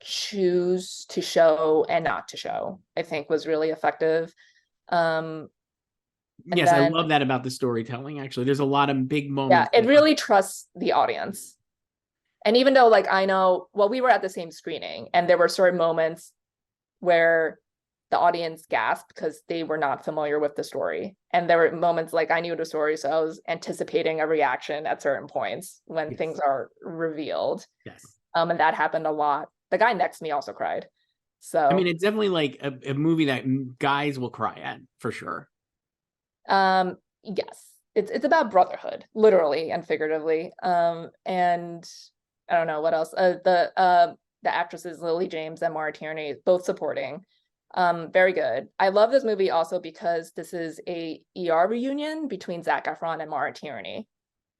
choose to show and not to show, I think was really effective. Um, and Yes, I then love that about the storytelling. Actually, there's a lot of big yeah, moments. it really trusts the audience. And even though like I know, well, we were at the same screening, and there were certain moments where the audience gasped because they were not familiar with the story. And there were moments like I knew the story, so I was anticipating a reaction at certain points when Yes. things are revealed. Yes. And that happened a lot. The guy next to me also cried. So I mean, it's definitely like a movie that guys will cry at for sure. yes, it's about brotherhood, literally and figuratively. And I don't know what else. The actresses Lily James and Mara Tierney, both supporting. Very good. I love this movie also because this is a ER reunion between Zac Efron and Mara Tierney.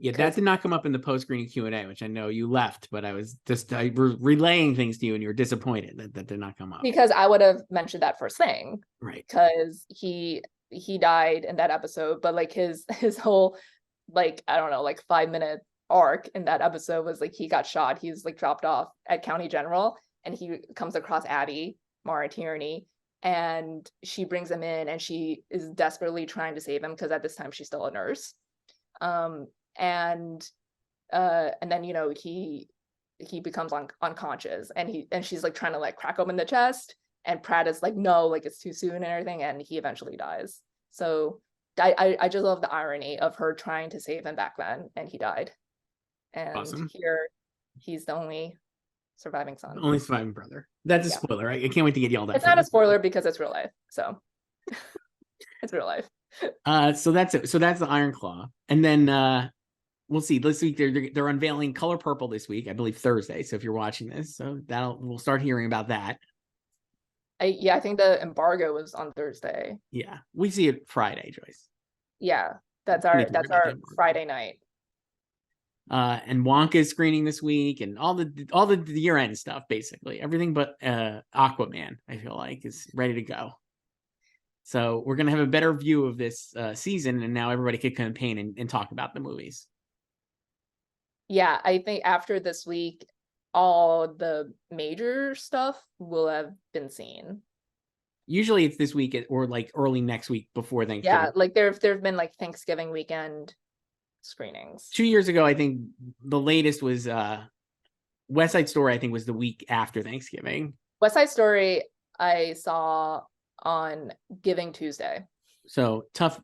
Yeah, that did not come up in the post-screening Q&A, which I know you left, but I was just relaying things to you, and you were disappointed that did not come up. Because I would have mentioned that first thing, right? Because he died in that episode, but like his whole like I don't know like 5 minute arc in that episode was like he got shot. He's like dropped off at County General, and he comes across Addie, Mara Tierney, and she brings him in, and she is desperately trying to save him because at this time she's still a nurse. And then he becomes unconscious, and she's like trying to like crack open the chest, and Pratt is like, no, like it's too soon and everything, and he eventually dies. So I just love the irony of her trying to save him back then, and he died. And awesome. Here he's the only surviving son. Only surviving brother. That's a spoiler, right? I can't wait to get yelled at. It's not a spoiler because it's real life. So it's real life. So that's it. So that's the Iron Claw. And then we'll see. This week they're unveiling Color Purple this week, I believe Thursday. So if you're watching this, so we'll start hearing about that. I think the embargo was on Thursday. Yeah, we see it Friday, Joyce. Yeah, that's our Friday night. And Wonka is screening this week, and all the year-end stuff, basically everything but Aquaman, I feel like, is ready to go. So we're gonna have a better view of this season, and now everybody can campaign and talk about the movies. Yeah, I think after this week, all the major stuff will have been seen. Usually it's this week or like early next week before Thanksgiving. Yeah, like there've been like Thanksgiving weekend screenings. 2 years ago, I think the latest was West Side Story, I think, was the week after Thanksgiving. West Side Story I saw on Giving Tuesday. So tough.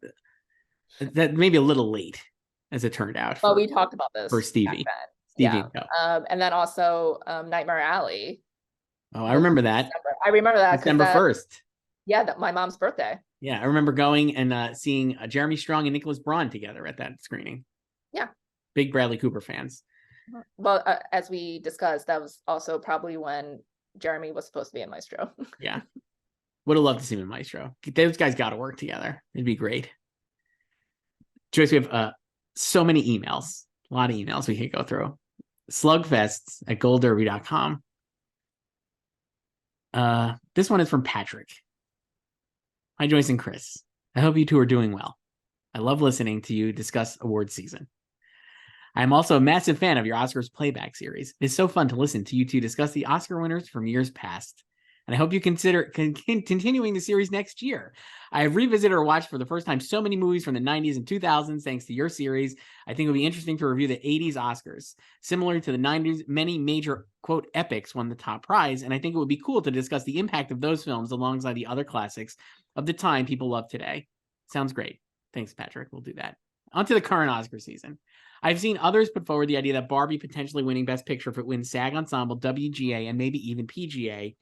That maybe a little late, as it turned out. Well, we talked about this for Stevie. Yeah. And then also Nightmare Alley. Oh, I remember that. I remember that. December 1st. Yeah, my mom's birthday. Yeah, I remember going and seeing Jeremy Strong and Nicholas Braun together at that screening. Yeah. Big Bradley Cooper fans. Well, as we discussed, that was also probably when Jeremy was supposed to be in Maestro. Yeah. Would have loved to see him in Maestro. Those guys got to work together. It'd be great. Joyce, we have so many emails. A lot of emails we could go through. Slugfests at goldderby.com. This one is from Patrick. Hi, Joyce and Chris. I hope you two are doing well. I love listening to you discuss awards season. I am also a massive fan of your Oscars playback series. It's so fun to listen to you two discuss the Oscar winners from years past. And I hope you consider continuing the series next year. I have revisited or watched for the first time so many movies from the 90s and 2000s thanks to your series. I think it would be interesting to review the 80s Oscars. Similar to the 90s, many major, quote, epics won the top prize, and I think it would be cool to discuss the impact of those films alongside the other classics of the time people love today. Sounds great. Thanks, Patrick. We'll do that. On to the current Oscar season. I've seen others put forward the idea that Barbie potentially winning Best Picture if it wins SAG Ensemble, WGA, and maybe even PGA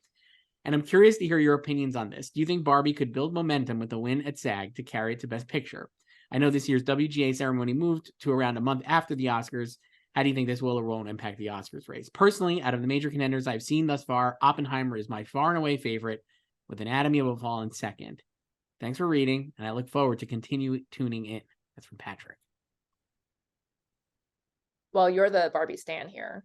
And I'm curious to hear your opinions on this. Do you think Barbie could build momentum with a win at SAG to carry it to Best Picture? I know this year's WGA ceremony moved to around a month after the Oscars. How do you think this will or won't impact the Oscars race? Personally, out of the major contenders I've seen thus far, Oppenheimer is my far and away favorite, with Anatomy of a Fall in second. Thanks for reading, and I look forward to continue tuning in. That's from Patrick. Well, you're the Barbie stan here.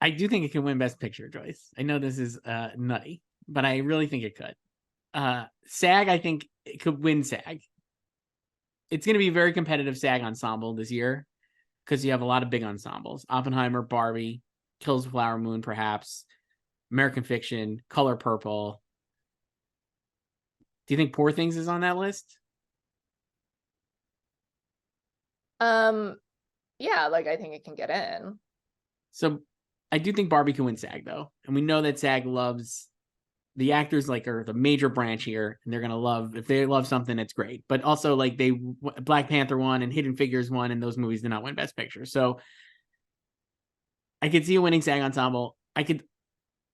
I do think it can win Best Picture, Joyce. I know this is nutty, but I really think it could. SAG, I think it could win SAG. It's going to be a very competitive SAG ensemble this year because you have a lot of big ensembles. Oppenheimer, Barbie, Kills the Flower Moon, perhaps, American Fiction, Color Purple. Do you think Poor Things is on that list? Yeah, like I think it can get in. So I do think Barbie can win SAG though. And we know that SAG loves the actors, like, are the major branch here, and they're going to love, if they love something, it's great. But also, like, Black Panther won and Hidden Figures won, and those movies did not win Best Picture. So I could see a winning SAG ensemble. I could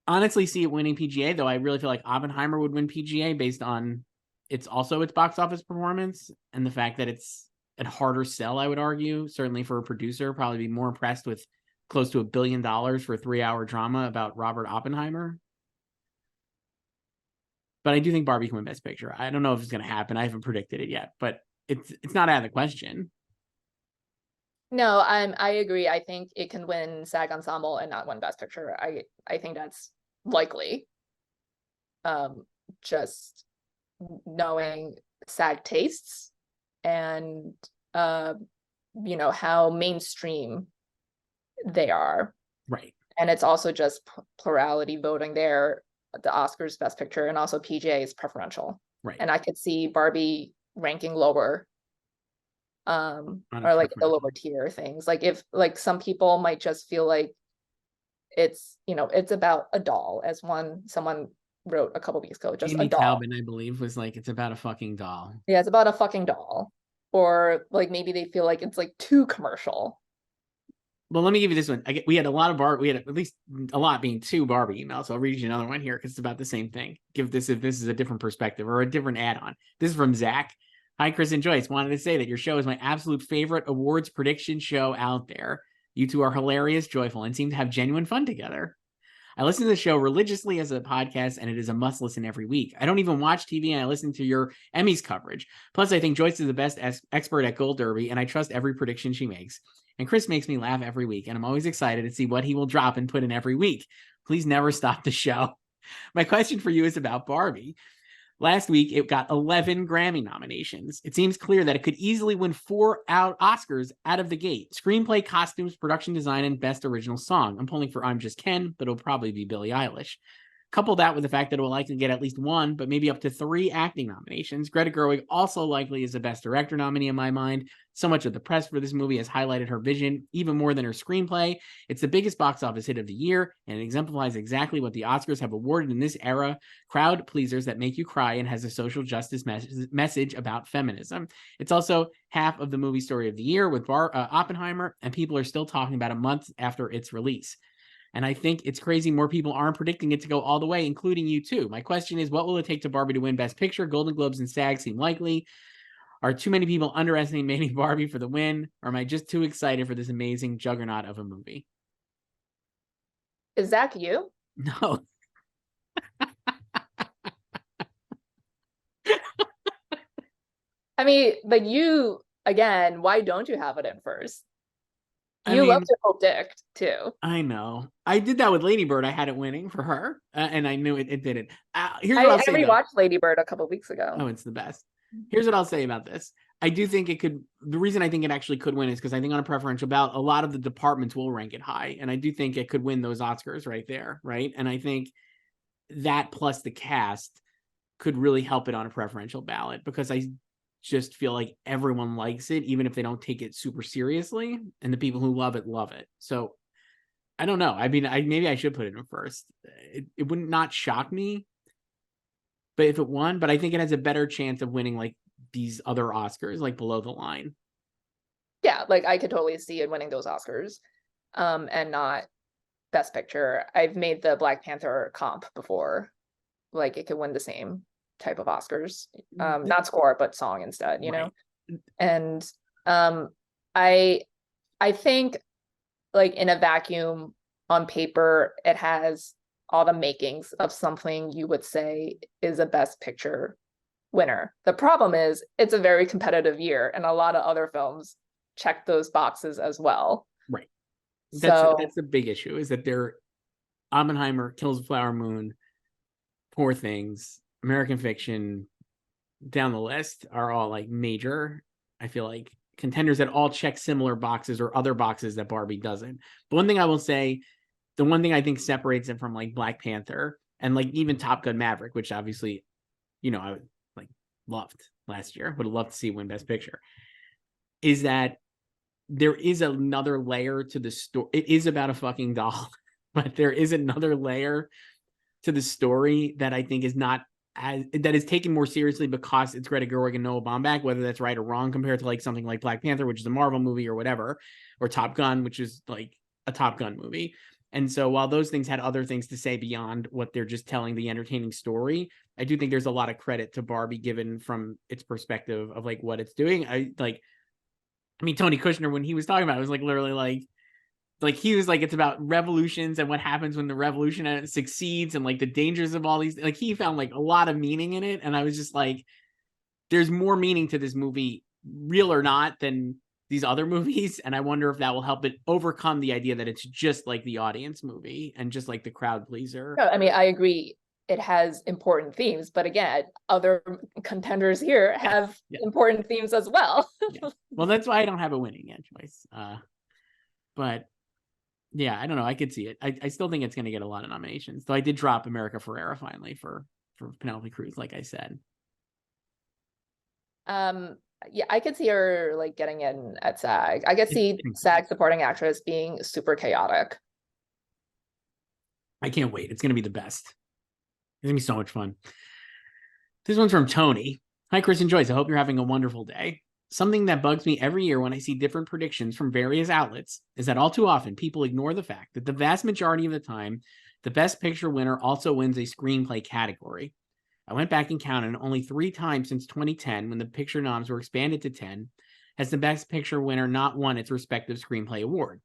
honestly see it winning PGA, though I really feel like Oppenheimer would win PGA based on its box office performance and the fact that it's a harder sell, I would argue. Certainly for a producer, probably be more impressed with close to $1 billion for a 3-hour drama about Robert Oppenheimer. But I do think Barbie can win Best Picture. I don't know if it's going to happen. I haven't predicted it yet, but it's not out of the question. No, I agree. I think it can win SAG ensemble and not win Best Picture. I think that's likely. Just knowing SAG tastes and how mainstream they are. Right. And it's also just plurality voting there. The Oscars Best Picture and also PGA is preferential. Right. And I could see Barbie ranking lower. Or like the lower tier things. Like if like some people might just feel like it's about a doll, as someone wrote a couple weeks ago, just Amy a doll. Taubin, I believe, was like, it's about a fucking doll. Yeah, it's about a fucking doll. Or like maybe they feel like it's like too commercial. Well, let me give you this one. We had a lot of we had at least a lot being 2 Barbie emails. So I'll read you another one here because it's about the same thing. Give this if this is a different perspective or a different add-on. This is from Zach. Hi, Chris and Joyce. Wanted to say that your show is my absolute favorite awards prediction show out there. You two are hilarious, joyful, and seem to have genuine fun together. I listen to the show religiously as a podcast, and it is a must listen every week. I don't even watch TV, and I listen to your Emmys coverage. Plus, I think Joyce is the best expert at Gold Derby, and I trust every prediction she makes. And Chris makes me laugh every week, and I'm always excited to see what he will drop and put in every week. Please never stop the show. My question for you is about Barbie. Last week, it got 11 Grammy nominations. It seems clear that it could easily win 4 Oscars out of the gate. Screenplay, costumes, production design, and Best Original Song. I'm pulling for I'm Just Ken, but it'll probably be Billie Eilish. Couple that with the fact that it will likely get at least 1, but maybe up to 3 acting nominations. Greta Gerwig also likely is a Best Director nominee in my mind. So much of the press for this movie has highlighted her vision, even more than her screenplay. It's the biggest box office hit of the year, and it exemplifies exactly what the Oscars have awarded in this era: crowd pleasers that make you cry, and has a social justice message about feminism. It's also half of the movie story of the year with Oppenheimer, and people are still talking about it months after its release. And I think it's crazy more people aren't predicting it to go all the way, including you too. My question is, what will it take to Barbie to win Best Picture? Golden Globes and SAG seem likely. Are too many people underestimating Barbie for the win? Or am I just too excited for this amazing juggernaut of a movie? Is Zach you? No. I mean, but you, again, why don't you have it in first? You love to predict too. I know. I did that with Lady Bird. I had it winning for her, and I knew it didn't. Here's what I'll say. I rewatched Lady Bird a couple weeks ago. Oh, it's the best. Here's what I'll say about this. I do think it could. The reason I think it actually could win is because I think on a preferential ballot, a lot of the departments will rank it high, and I do think it could win those Oscars right there, right? And I think that plus the cast could really help it on a preferential ballot because I just feel like everyone likes it, even if they don't take it super seriously, and the people who love it. So I don't know. I mean, maybe I should put it in first. It would not shock me, but if it won, but I think it has a better chance of winning like these other Oscars, like below the line. Yeah, like I could totally see it winning those Oscars, and not Best Picture. I've made the Black Panther comp before. like it could win the same type of Oscars. Not score, but song instead, you know? And I think like in a vacuum on paper, it has all the makings of something you would say is a Best Picture winner. The problem is it's a very competitive year, and a lot of other films check those boxes as well. Right. So That's the big issue, is that they're Oppenheimer, Kills the Flower Moon, Poor Things, American Fiction, down the list are all like major, I feel like, contenders that all check similar boxes or other boxes that Barbie doesn't. But one thing I will say, the one thing I think separates it from like Black Panther and like even Top Gun Maverick, which obviously, you know, I like loved last year, would have loved to see win Best Picture, is that there is another layer to the story. It is about a fucking doll, but there is another layer to the story that I think is not that is taken more seriously because it's Greta Gerwig and Noah Baumbach, whether that's right or wrong, compared to like something like Black Panther, which is a Marvel movie or whatever, or Top Gun, which is like a Top Gun movie. And so while those things had other things to say beyond what they're just telling the entertaining story, I do think there's a lot of credit to Barbie given from its perspective of like what it's doing. I mean, Tony Kushner, when he was talking about it, was like literally like he was like, it's about revolutions and what happens when the revolution succeeds and like the dangers of all these, like he found like a lot of meaning in it. And I was just like, there's more meaning to this movie, real or not, than these other movies. And I wonder if that will help it overcome the idea that it's just like the audience movie and just like the crowd pleaser. no, I mean, I agree. It has important themes, but again, other contenders here have important themes as well. Well, that's why I don't have a winning yet, Joyce. But yeah, I don't know. I could see it. I still think it's going to get a lot of nominations. Though I did drop America Ferrera finally for Penelope Cruz, like I said. Yeah, I could see her like getting in at SAG. I could see SAG supporting actress being super chaotic. I can't wait. It's going to be the best. It's going to be so much fun. This one's from Tony. Hi, Chris and Joyce. I hope you're having a wonderful day. Something that bugs me every year when I see different predictions from various outlets is that all too often people ignore the fact that the vast majority of the time, the Best Picture winner also wins a screenplay category. I went back and counted, only 3 times since 2010, when the picture noms were expanded to 10, has the Best Picture winner not won its respective screenplay award.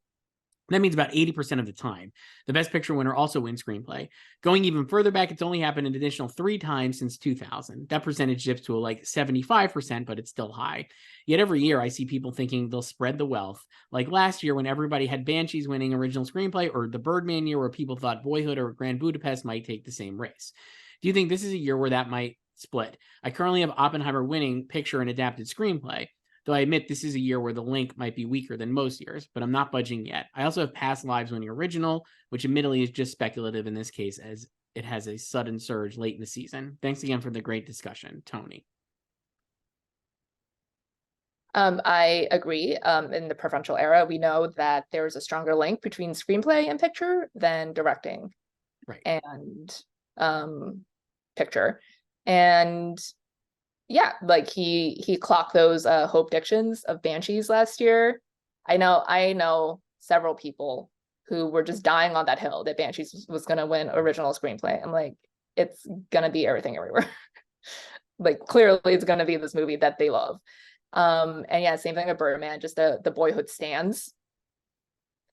That means about 80% of the time. The Best Picture winner also wins screenplay. Going even further back, it's only happened an additional 3 times since 2000. That percentage dips to like 75%, but it's still high. Yet every year I see people thinking they'll spread the wealth. Like last year when everybody had Banshees winning original screenplay, or the Birdman year where people thought Boyhood or Grand Budapest might take the same race. Do you think this is a year where that might split? I currently have Oppenheimer winning picture and adapted screenplay. Though I admit this is a year where the link might be weaker than most years, but I'm not budging yet. I also have Past Lives winning original, which admittedly is just speculative in this case, as it has a sudden surge late in the season. Thanks again for the great discussion, Tony. I agree. In the preferential era, we know that there's a stronger link between screenplay and picture than directing, right, and picture. And yeah, like he clocked those Hope Dictions of Banshees last year. I know several people who were just dying on that hill that Banshees was gonna win original screenplay. I'm like, it's gonna be Everything Everywhere. Like clearly it's gonna be this movie that they love. And yeah, same thing with Birdman, just the Boyhood stands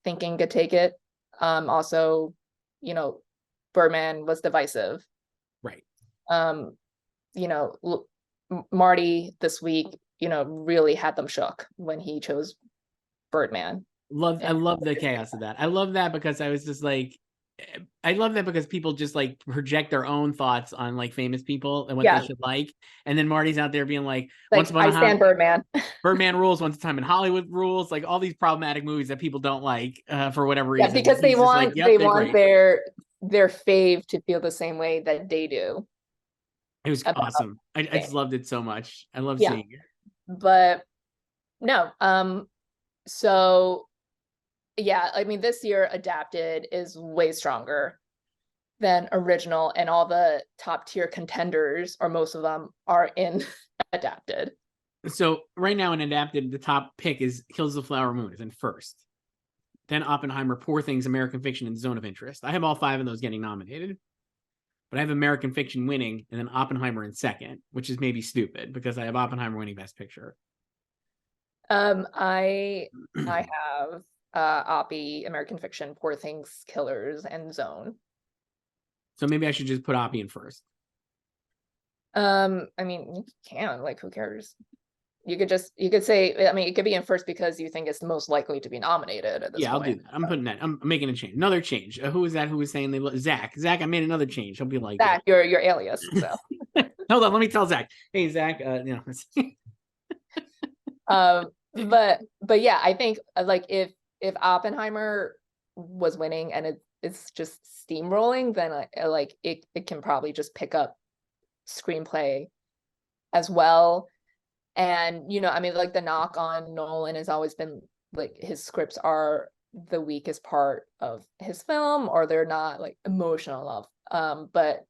thinking could take it. Also, you know, Birdman was divisive. Right. You know, Marty this week, you know, really had them shook when he chose Birdman. I love the chaos of that. I love that because I was just like, I love that because people just like project their own thoughts on like famous people and what they should like. And then Marty's out there being like I stand Birdman. Birdman rules, Once a Time in Hollywood rules, like all these problematic movies that people don't like for whatever reason. Yeah, because they want their fave to feel the same way that they do. It was awesome. I just loved it so much. I love seeing it. But no, so yeah, I mean, this year adapted is way stronger than original, and all the top tier contenders, or most of them, are in adapted. So right now in adapted, the top pick is Kills the Flower Moon is in first. Then Oppenheimer, Poor Things, American Fiction, and Zone of Interest. I have all 5 of those getting nominated. but I have American Fiction winning and then Oppenheimer in second, which is maybe stupid because I have Oppenheimer winning Best Picture. I have Oppie, American Fiction, Poor Things, Killers, and Zone. So maybe I should just put Oppie in first. I mean, you can, like, who cares? You could say, I mean, it could be in first because you think it's the most likely to be nominated at this Yeah, I'll point. do that. I'm putting that. I'm making a change. Another change. Who was that? Who was saying they look? Zach, I made another change. He'll be like, Zach, your alias. So hold on, let me tell Zach. Hey, Zach. but yeah, I think like if Oppenheimer was winning and it's just steamrolling, then like it can probably just pick up screenplay as well. And I mean, like, the knock on Nolan has always been like his scripts are the weakest part of his film, or they're not like emotional enough. But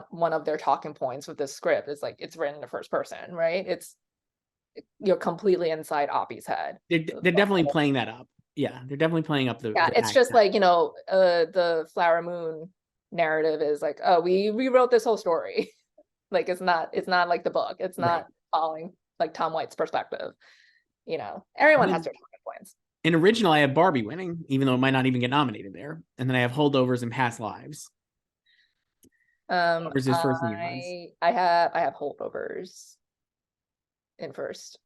one of their talking points with this script is like it's written in the first person, right? It's you're completely inside Oppie's head. They're definitely playing that up. Yeah, they're definitely playing up the. Yeah, the it's just accent. like the Flower Moon narrative is like, oh, we rewrote this whole story. Like it's not like the book. It's not following like Tom White's perspective. Everyone has their talking points. In original, I have Barbie winning, even though it might not even get nominated there. And then I have Holdovers and Past Lives. I have Holdovers in first.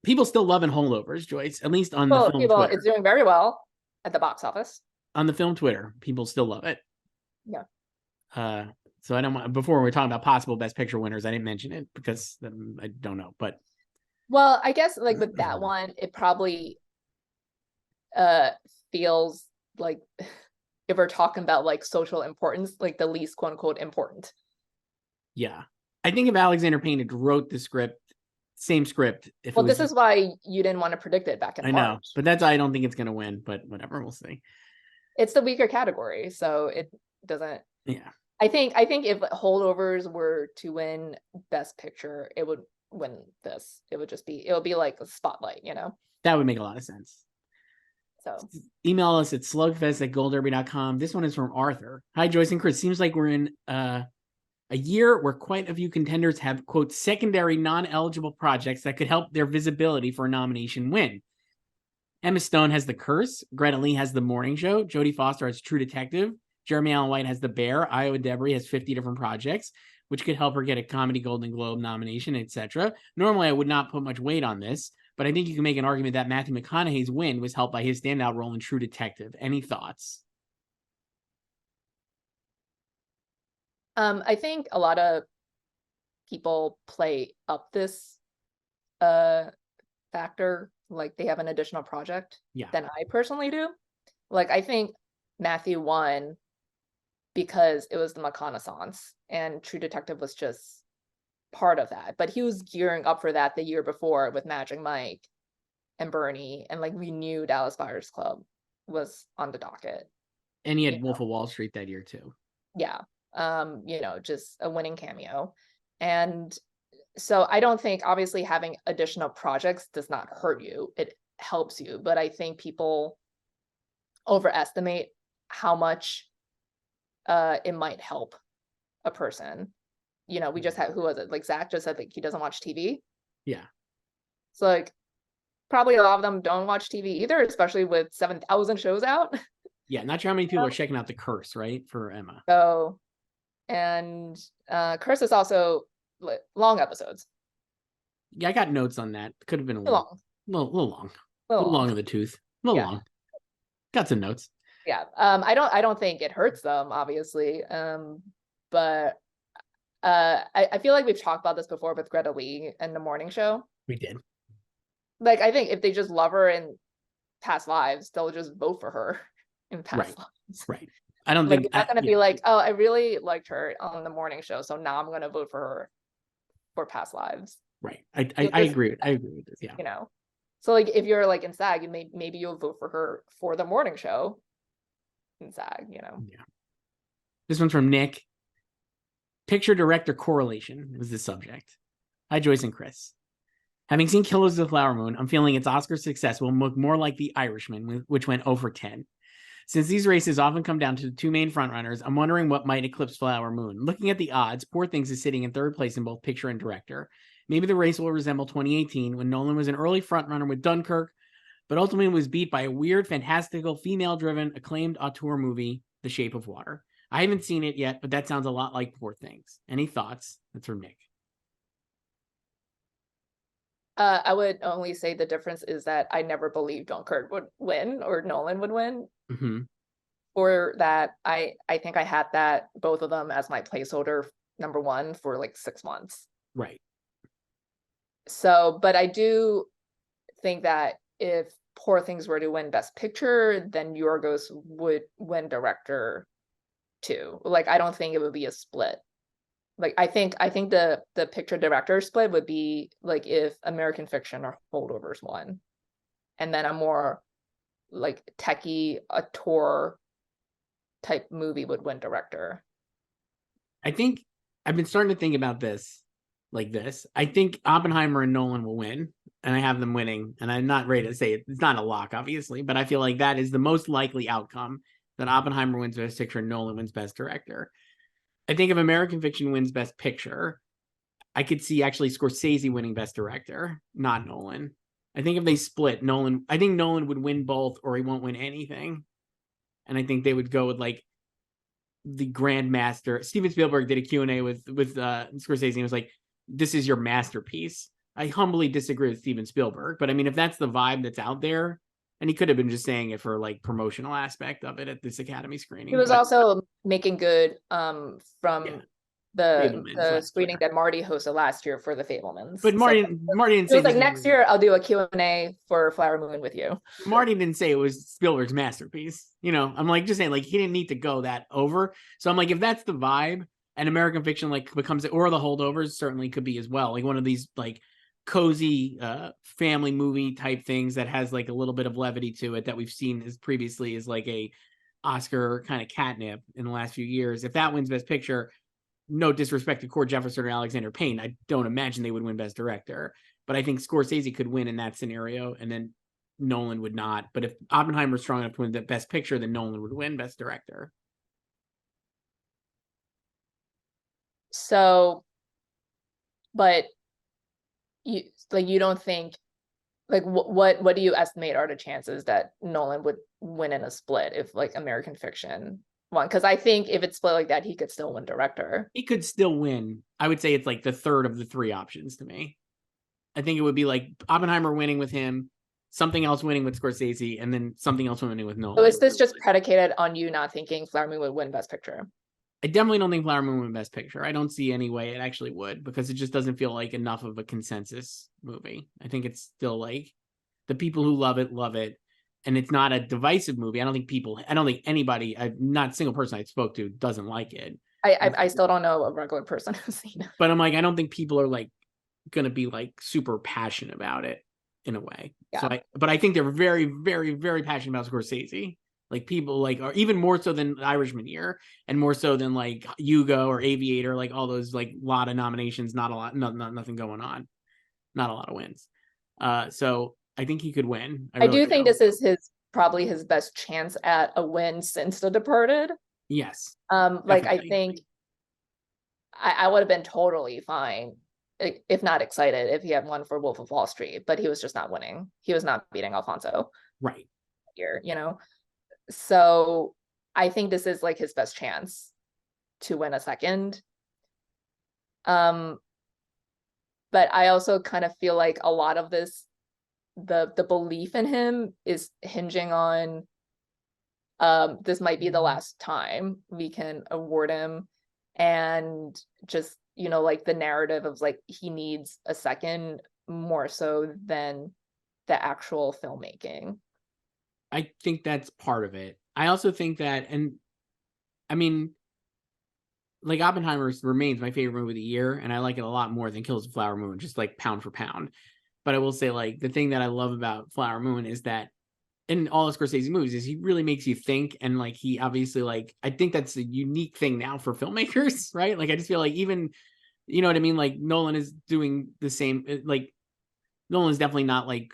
People still loving Holdovers, Joyce, at least on the film Twitter. It's doing very well at the box office. On the film Twitter, people still love it. Yeah. So I don't want, before we were talking about possible Best Picture winners, I didn't mention it because I don't know, but. Well, I guess like with that one, it probably feels like if we're talking about like social importance, like the least quote unquote important. Yeah. I think if Alexander Payne had wrote the script, same script. This is why you didn't want to predict it back in March. I know, but that's why I don't think it's going to win, but whatever, we'll see. It's the weaker category, so it doesn't. Yeah. I think if Holdovers were to win Best Picture, it would win this. It would be like a spotlight, That would make a lot of sense. So email us at slugfest@goldderby.com. This one is from Arthur. Hi, Joyce and Chris. Seems like we're in a year where quite a few contenders have, quote, secondary non-eligible projects that could help their visibility for a nomination win. Emma Stone has The Curse. Greta Lee has The Morning Show. Jodie Foster has True Detective. Jeremy Allen White has The Bear. Iowa Debris has 50 different projects, which could help her get a Comedy Golden Globe nomination, etc. Normally, I would not put much weight on this, but I think you can make an argument that Matthew McConaughey's win was helped by his standout role in True Detective. Any thoughts? I think a lot of people play up this factor, like they have an additional project than I personally do. Like, I think Matthew won because it was the McConaissance and True Detective was just part of that. But he was gearing up for that the year before with Magic Mike and Bernie, and like we knew Dallas Buyers Club was on the docket. And he had Wolf of Wall Street that year too. Yeah. Just a winning cameo. And so I don't think obviously having additional projects does not hurt you. It helps you. But I think people overestimate how much it might help a person. We just had, who was it? Like Zach just said like he doesn't watch TV. Yeah. So like probably a lot of them don't watch TV either, especially with 7,000 shows out. Yeah, not sure how many people are checking out The Curse, right? For Emma. So, and Curse is also long episodes. Yeah, I got notes on that. Could have been a little long. A little long in the tooth. A little long. Got some notes. Yeah. I don't think it hurts them, obviously. But I feel like we've talked about this before with Greta Lee and The Morning Show. We did. Like, I think if they just love her in past lives, they'll just vote for her in past lives. Right. I don't like, think it's not going to be like, oh, I really liked her on The Morning Show, so now I'm going to vote for her for past lives. Right. I agree. I agree with this. Yeah. So like if you're like in SAG, maybe you'll vote for her for The Morning Show in SAG. Yeah. This one's from Nick. Picture director correlation was the subject. Hi, Joyce and Chris. Having seen Killers of the Flower Moon, I'm feeling its Oscar success will look more like The Irishman, which went 0 for 10. Since these races often come down to the two main frontrunners, I'm wondering what might eclipse Flower Moon. Looking at the odds, Poor Things is sitting in third place in both picture and director. Maybe the race will resemble 2018 when Nolan was an early frontrunner with Dunkirk, but ultimately was beat by a weird, fantastical, female-driven, acclaimed auteur movie, The Shape of Water. I haven't seen it yet, but that sounds a lot like Poor Things. Any thoughts? That's from Nick. I would only say the difference is that I never believed Dunkirk would win or Nolan would win. Mm-hmm. Or that I think I had that both of them as my placeholder number one for like 6 months. Right. So, but I do think that if Poor Things were to win Best Picture, then Yorgos would win Director too. Like, I don't think it would be a split. Like, I think the picture director split would be like if American Fiction or Holdovers won, and then a more like techie auteur type movie would win director. I think I've been starting to think about this like this. I think Oppenheimer and Nolan will win, and I have them winning. And I'm not ready to say it. It's not a lock, obviously, but I feel like that is the most likely outcome, that Oppenheimer wins Best Picture and Nolan wins Best Director. I think if American Fiction wins Best Picture, I could see actually Scorsese winning Best Director, not Nolan. I think if they split, I think Nolan would win both, or he won't win anything. And I think they would go with like the Grandmaster. Steven Spielberg did a Q&A with Scorsese, and was like, this is your masterpiece. I humbly disagree with Steven Spielberg, but I mean, if that's the vibe that's out there, and he could have been just saying it for like promotional aspect of it at this Academy screening. He was also making good from the screening that Marty hosted last year for The Fabelmans. But Marty didn't say, it was like, next year I'll do a Q&A for Flower Moon with you. Marty didn't say it was Spielberg's masterpiece. You know, I'm like just saying, like, he didn't need to go that over. So I'm like, if that's the vibe, and American Fiction like becomes, or The Holdovers certainly could be as well, like one of these like cozy family movie type things that has like a little bit of levity to it that we've seen as previously as like a Oscar kind of catnip in the last few years. If that wins Best Picture, no disrespect to Cord Jefferson or Alexander Payne, I don't imagine they would win Best Director, but I think Scorsese could win in that scenario, and then Nolan would not. But if Oppenheimer's strong enough to win the Best Picture, then Nolan would win Best Director. So, but you don't think, like, what do you estimate are the chances that Nolan would win in a split if like American Fiction won? Because I think if it's split like that, he could still win director. He could still win. I would say it's like the third of the three options to me. I think it would be like Oppenheimer winning with him, something else winning with Scorsese, and then something else winning with Nolan. So is this just predicated on you not thinking Flower Moon would win Best Picture? I definitely don't think Flower Moon would win Best Picture. I don't see any way it actually would, because it just doesn't feel like enough of a consensus movie. I think it's still like the people who love it, and it's not a divisive movie. I don't think anybody, not a single person I spoke to doesn't like it. I still don't know a regular person who's seen it. But I'm like, I don't think people are like going to be like super passionate about it in a way. Yeah. But I think they're very, very, very passionate about Scorsese. Like people like, or even more so than Irishman year, and more so than like Hugo or Aviator, like all those like lot of nominations, nothing going on, not a lot of wins. So I think he could win. I do think this is probably his best chance at a win since The Departed. Yes. Like definitely. I think I would have been totally fine, if not excited, if he had won for Wolf of Wall Street, but he was just not winning. He was not beating Alfonso. Right. Here, you know. So I think this is like his best chance to win a second. But I also kind of feel like a lot of this, the belief in him is hinging on this might be the last time we can award him, and just, you know, like the narrative of like he needs a second more so than the actual filmmaking. I think that's part of it. I also think that, and I mean, like Oppenheimer remains my favorite movie of the year, and I like it a lot more than Kills of Flower Moon, just like pound for pound. But I will say, like, the thing that I love about Flower Moon is that in all of Scorsese's movies is he really makes you think, and like he obviously, like, I think that's a unique thing now for filmmakers, right? Like I just feel like even, you know what I mean? Like Nolan is doing the same, like Nolan's definitely not like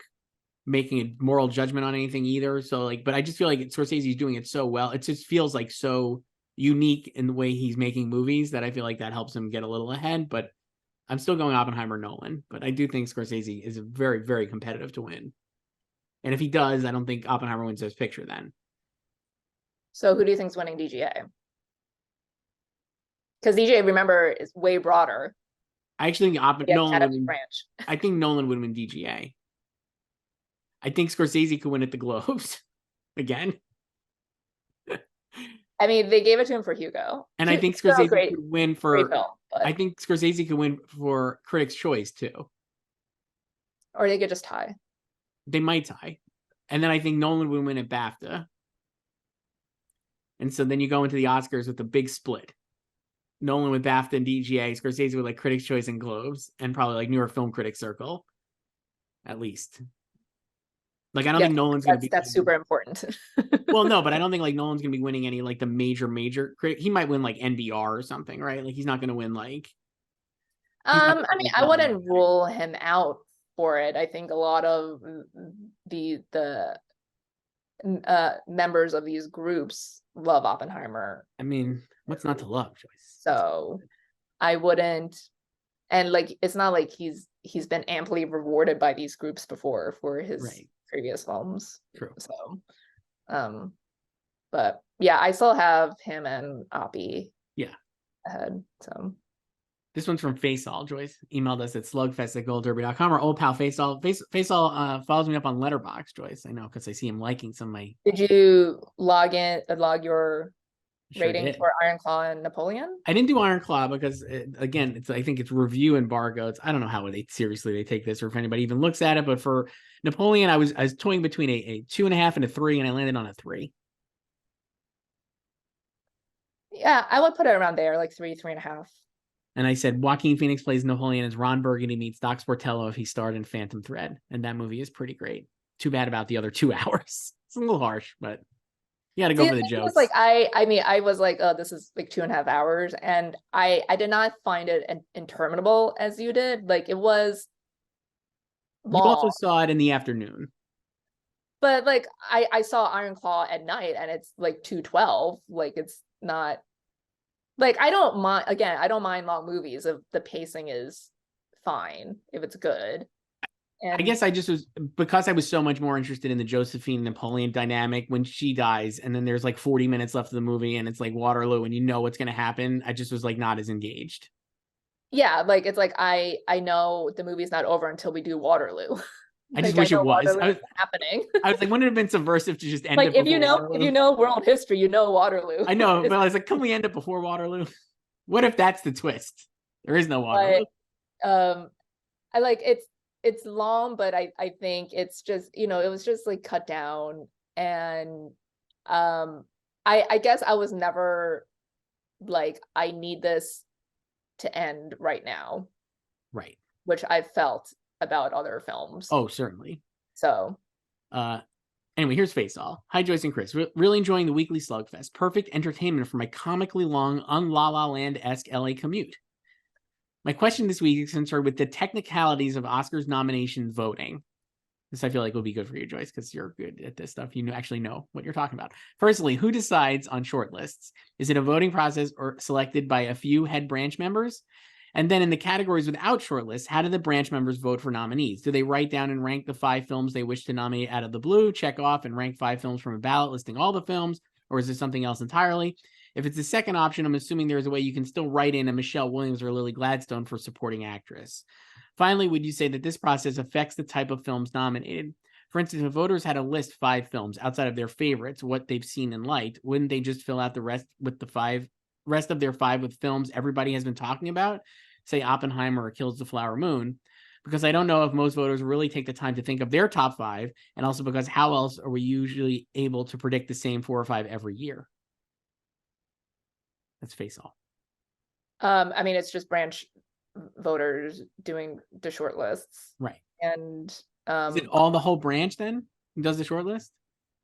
making a moral judgment on anything either. So like, but I just feel like Scorsese's doing it so well. It just feels like so unique in the way he's making movies that I feel like that helps him get a little ahead. But I'm still going Oppenheimer, Nolan. But I do think Scorsese is very, very competitive to win. And if he does, I don't think Oppenheimer wins Best Picture then. So who do you think's winning DGA? Because DGA, remember, is way broader. I actually think Nolan would win. Branch. I think Nolan would win DGA. I think Scorsese could win at the Globes again. I mean, they gave it to him for Hugo. And I think Scorsese could win for film, I think Scorsese could win for Critics' Choice too. Or they could just tie. They might tie. And then I think Nolan would win at BAFTA. And so then you go into the Oscars with a big split. Nolan with BAFTA and DGA, Scorsese with like Critics' Choice and Globes, and probably like New York Film Critics Circle, at least. Like I don't think Nolan's gonna be. That's super important. Well, no, but I don't think like Nolan's gonna be winning any like the major critic. He might win like NBR or something, right? Like he's not gonna win like. I mean, I wouldn't rule him out for it. I think a lot of the members of these groups love Oppenheimer. I mean, what's not to love, Joyce? So I wouldn't, and like it's not like he's been amply rewarded by these groups before for his previous films. True. So but yeah, I still have him and Oppie ahead. So this one's from Faisal. Joyce emailed us at slugfest@goldderby.com. Our old pal Faisal. Faisal follows me up on Letterboxd, Joyce. I know because I see him liking some of my. Did you log your rating for Iron Claw and Napoleon? I didn't do Iron Claw because again, I think it's review embargo. It's, I don't know how seriously they take this or if anybody even looks at it. But for Napoleon, I was toying between a 2.5 and a 3, and I landed on a 3. Yeah, I would put it around there, like 3.5. And I said Joaquin Phoenix plays Napoleon as Ron Burgundy meets Doc Sportello if he starred in Phantom Thread, and that movie is pretty great. Too bad about the other 2 hours. It's a little harsh, but you got to go for the jokes. Like I mean, I was like, oh, this is like 2.5 hours, and I did not find it interminable as you did. Like it was long. You also saw it in the afternoon. But like I saw Iron Claw at night, and it's like 2:12. Like it's not. Like I don't mind long movies if the pacing is fine, if it's good. And I guess I just was, because I was so much more interested in the Josephine Napoleon dynamic when she dies, and then there's like 40 minutes left of the movie and it's like Waterloo and you know what's going to happen. I just was like not as engaged. Yeah, like it's like I know the movie's not over until we do Waterloo. I just wish it was. Happening. I was like, wouldn't it have been subversive to just end like it if you know world history, you know Waterloo. I know, but I was like, can we end it before Waterloo? What if that's the twist? There is no Waterloo. But, I like it's long, but I think it's just, it was just like cut down, and I guess I was never like, I need this to end right now. Right. Which I felt about other films. Oh, certainly. So anyway, here's Face All. Hi, Joyce and Chris. Really enjoying the weekly Slugfest. Perfect entertainment for my comically long, un-La La Land-esque LA commute. My question this week is concerned with the technicalities of Oscars nomination voting. This I feel like will be good for you, Joyce, because you're good at this stuff. You actually know what you're talking about. Firstly, who decides on shortlists? Is it a voting process or selected by a few head branch members? And then in the categories without shortlists, how do the branch members vote for nominees? Do they write down and rank the 5 films they wish to nominate out of the blue, check off and rank 5 films from a ballot listing all the films, or is it something else entirely? If it's the second option, I'm assuming there's a way you can still write in a Michelle Williams or Lily Gladstone for supporting actress. Finally, would you say that this process affects the type of films nominated? For instance, if voters had to list 5 films outside of their favorites, what they've seen and liked, wouldn't they just fill out the rest of their 5 with films everybody has been talking about? Say Oppenheimer or Kills the Flower Moon, because I don't know if most voters really take the time to think of their top 5, and also because how else are we usually able to predict the same 4 or 5 every year? Let's face all. I mean, it's just branch voters doing the short lists. Right. And is it all the whole branch then who does the short list?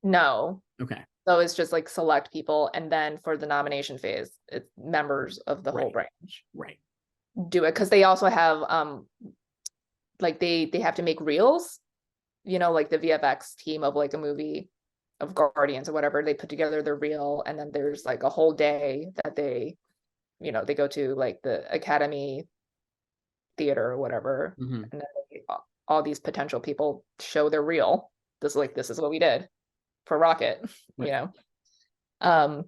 No. Okay. So it's just like select people, and then for the nomination phase, it's members of the whole branch. Right. Do it, because they also have like they have to make reels. like the VFX team of like a movie of Guardians or whatever, they put together the reel, and then there's like a whole day that they go to like the Academy Theater or whatever, Mm-hmm. and then all these potential people show their reel. This is what we did for Rocket, Right. And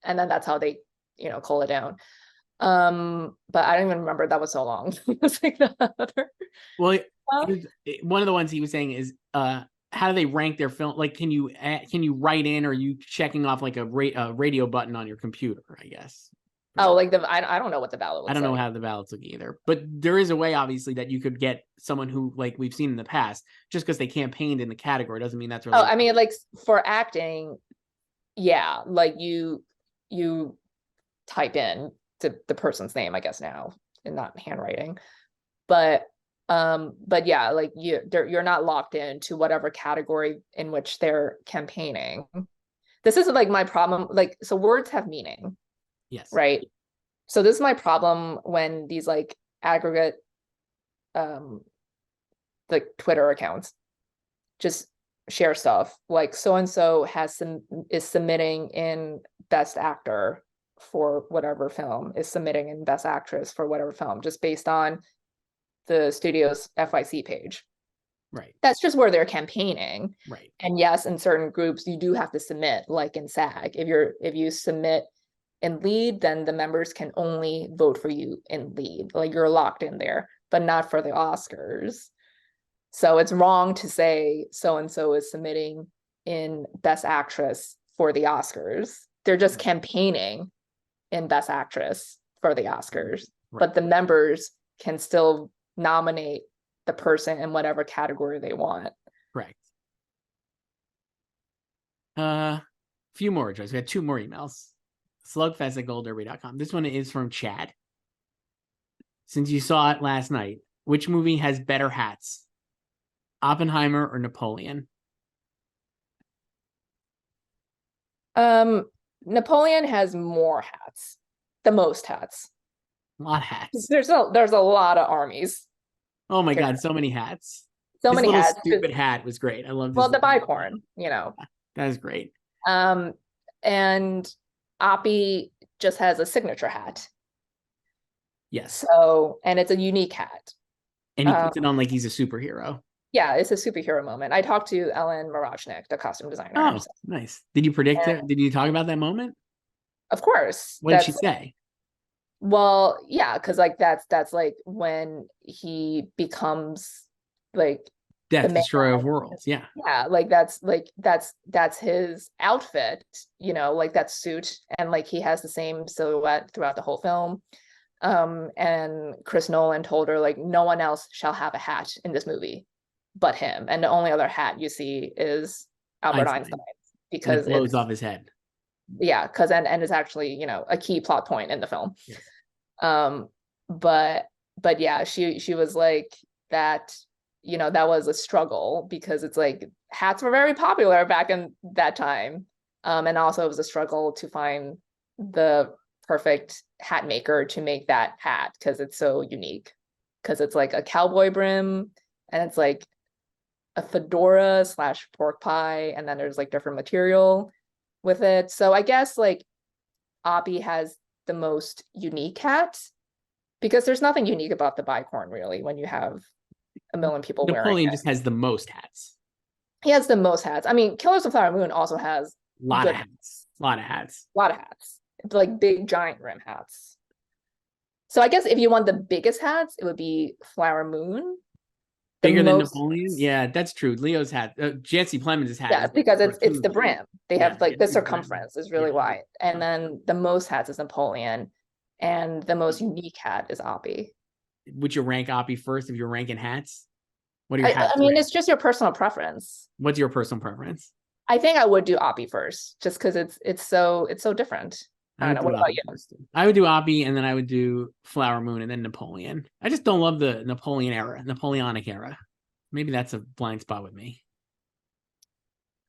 then that's how they, cull it down. But I don't even remember, that was so long. It's like the other. Well, one of the ones he was saying is, how do they rank their film? Like, can you write in, or are you checking off like a radio button on your computer, I guess? Oh, like I don't know what the ballot looks I don't know like. how the ballots look either, but there is a way, obviously, that you could get someone who, like we've seen in the past, just because they campaigned in the category doesn't mean that's really. Oh, I mean, like for acting, yeah, like you type in to the person's name, I guess now, and not handwriting, but yeah, like you're not locked into whatever category in which they're campaigning. This isn't like my problem. Like, so words have meaning. Yes. Right. So this is my problem when these like aggregate like Twitter accounts just share stuff like so and so is submitting in Best Actor for whatever film, is submitting in Best Actress for whatever film, just based on the studio's FYC page. Right. That's just where they're campaigning. Right. And yes, in certain groups you do have to submit, like in SAG. If you submit in lead, then the members can only vote for you in lead. Like you're locked in there, but not for the Oscars. So it's wrong to say so-and-so is submitting in Best Actress for the Oscars. They're just campaigning in Best Actress for the Oscars, but the members can still nominate the person in whatever category they want. Correct. Few more, Joyce. We had 2 more emails. Slugfest@goldderby.com. This one is from Chad. Since you saw it last night, which movie has better hats? Oppenheimer or Napoleon? Napoleon has more hats, the most hats. A lot of hats. There's a lot of armies. Oh my God, so many hats. So His many little hats. stupid hat was great. I love. Well, the bicorn, That is great. And Oppie just has a signature hat. Yes. So, and it's a unique hat. And he puts it on like he's a superhero. Yeah, it's a superhero moment. I talked to Ellen Marachnik, the costume designer. Oh, nice. Did you predict it? Did you talk about that moment? Of course. What did she say? Well, yeah, because like that's like when he becomes like Death Destroyer of Worlds. Yeah. Yeah, like that's his outfit, like that suit, and like he has the same silhouette throughout the whole film. And Chris Nolan told her like no one else shall have a hat in this movie but him, and the only other hat you see is Albert Einstein because it blows off his head. Yeah, because and it's actually a key plot point in the film. Yes. But yeah, she was like that. That was a struggle because it's like hats were very popular back in that time, and also it was a struggle to find the perfect hat maker to make that hat because it's so unique. Because it's like a cowboy brim, and it's like a fedora / pork pie, and then there's like different material with it. So I guess like Oppie has the most unique hat because there's nothing unique about the bicorn really when you have a million people wearing it. Napoleon just has the most hats. He has the most hats. I mean, Killers of the Flower Moon also has a lot of hats. A lot of hats. It's like big giant rim hats. So I guess if you want the biggest hats, it would be Flower Moon. Bigger than Napoleon? Yeah, that's true. Leo's hat, Jesse Plemons' hat. Yeah, because it's the brim. They have like the circumference is really wide. And then the most hats is Napoleon, and the most unique hat is Oppie. Would you rank Oppie first if you're ranking hats? What are your hats? I mean, it's just your personal preference. What's your personal preference? I think I would do Oppie first, just because it's so different. I don't know. What about you? I would do Oppie, and then I would do Flower Moon, and then Napoleon. I just don't love the Napoleonic era. Maybe that's a blind spot with me.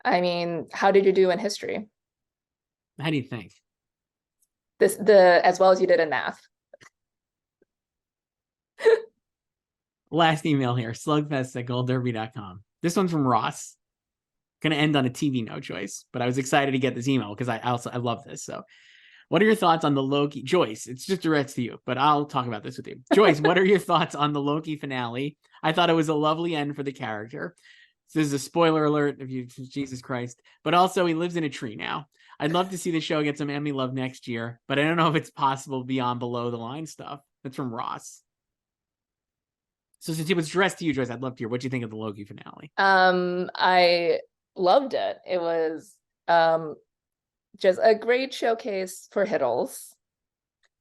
I mean, how did you do in history? How do you think? As well as you did in math. Last email here, slugfest@goldderby.com. This one's from Ross. Going to end on a TV note, Joyce, but I was excited to get this email because I love this. So, what are your thoughts on the Loki? Joyce, it's just direct to you, but I'll talk about this with you. Joyce, what are your thoughts on the Loki finale? I thought it was a lovely end for the character. This is a spoiler alert if you, Jesus Christ, but also he lives in a tree now. I'd love to see the show get some Emmy love next year, but I don't know if it's possible beyond below the line stuff. That's from Ross. So since it was addressed to you, Joyce, I'd love to hear what you think of the Loki finale. I loved it. It was just a great showcase for Hiddles.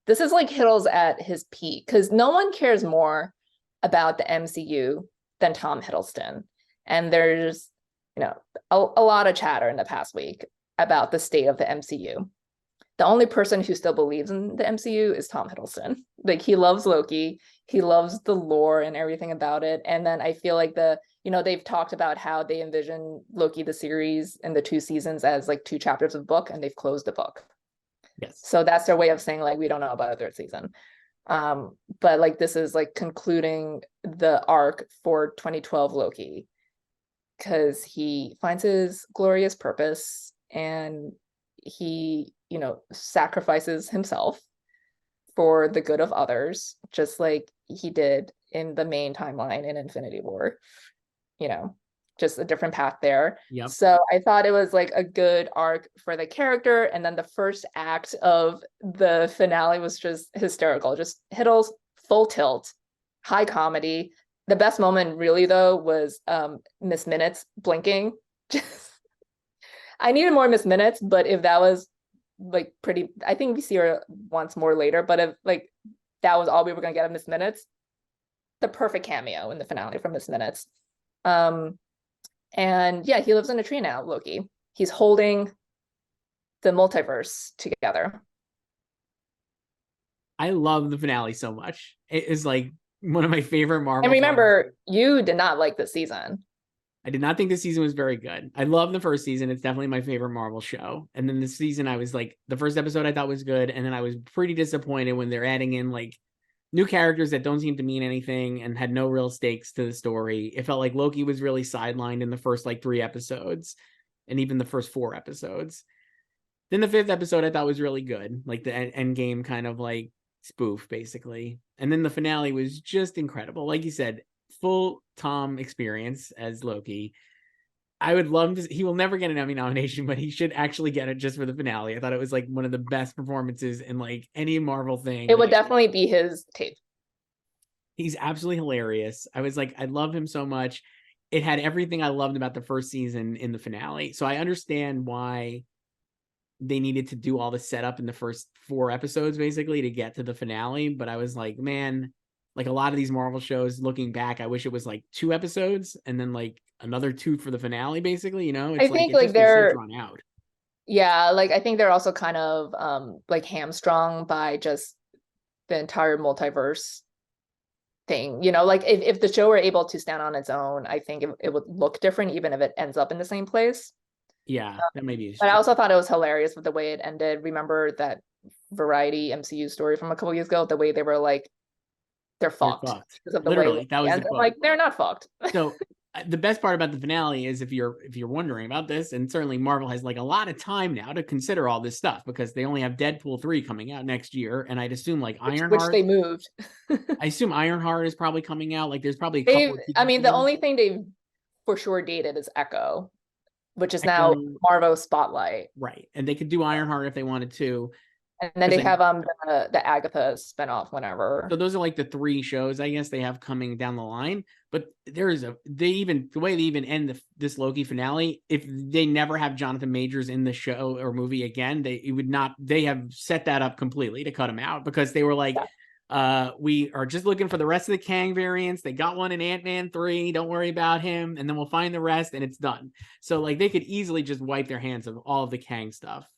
This is like Hiddles at his peak, because no one cares more about the MCU than Tom Hiddleston. And there's, a lot of chatter in the past week about the state of the MCU. The only person who still believes in the MCU is Tom Hiddleston. Like, he loves Loki. He loves the lore and everything about it. And then I feel like they've talked about how they envision Loki, the series, and the 2 seasons as like 2 chapters of book, and they've closed the book. Yes. So that's their way of saying, like, we don't know about a 3rd season. But like, this is like concluding the arc for 2012 Loki, because he finds his glorious purpose and he, sacrifices himself for the good of others, just like he did in the main timeline in Infinity War. Just a different path there. Yep. So I thought it was like a good arc for the character. And then the first act of the finale was just hysterical. Just Hiddles, full tilt, high comedy. The best moment really though was Miss Minutes blinking. I needed more Miss Minutes, but if that was like pretty, I think we see her once more later, but if like that was all we were gonna get of Miss Minutes, the perfect cameo in the finale from Miss Minutes. And yeah, he lives in a tree now, Loki. He's holding the multiverse together. I love the finale so much. It is like one of my favorite Marvel. And remember, you did not like the season. I did not think this season was very good. I love the first season. It's definitely my favorite Marvel show. And then this season, I was like, the first episode I thought was good. And then I was pretty disappointed when they're adding in like new characters that don't seem to mean anything and had no real stakes to the story. It felt like Loki was really sidelined in the first like 3 episodes and even the first 4 episodes. Then the 5th episode I thought was really good. Like the end game kind of like spoof basically. And then the finale was just incredible. Like you said, full Tom experience as Loki. I would love to. He will never get an Emmy nomination, but he should actually get it just for the finale. I thought it was like one of the best performances in like any Marvel thing. It would definitely be his tape. He's absolutely hilarious. I was like, I love him so much. It had everything I loved about the first season in the finale. So I understand why they needed to do all the setup in the first 4 episodes basically to get to the finale. But I was like, man, like a lot of these Marvel shows, looking back, I wish it was like 2 episodes and then like another 2 for the finale, basically, It's I think like they're drawn out. Yeah, like I think they're also kind of like hamstrung by just the entire multiverse thing. Like if the show were able to stand on its own, I think it would look different, even if it ends up in the same place. Yeah, that may be. But I also thought it was hilarious with the way it ended. Remember that Variety MCU story from a couple years ago? The way they were like, they're fucked because of the Literally, way that was the quote. like they're not fucked. So the best part about the finale is if you're wondering about this, and certainly Marvel has like a lot of time now to consider all this stuff because they only have Deadpool 3 coming out next year, and I'd assume like Ironheart, which they moved. I assume Ironheart is probably coming out. Like there's probably a couple. The only thing they've for sure dated is Echo, which is now Marvel Spotlight. Right, and they could do Ironheart if they wanted to. And then they have the Agatha spinoff whenever. So those are like the 3 shows I guess they have coming down the line. But the way they even end this Loki finale, if they never have Jonathan Majors in the show or movie again, they have set that up completely to cut him out because they were like, we are just looking for the rest of the Kang variants. They got one in Ant-Man 3. Don't worry about him. And then we'll find the rest and it's done. So like they could easily just wipe their hands of all of the Kang stuff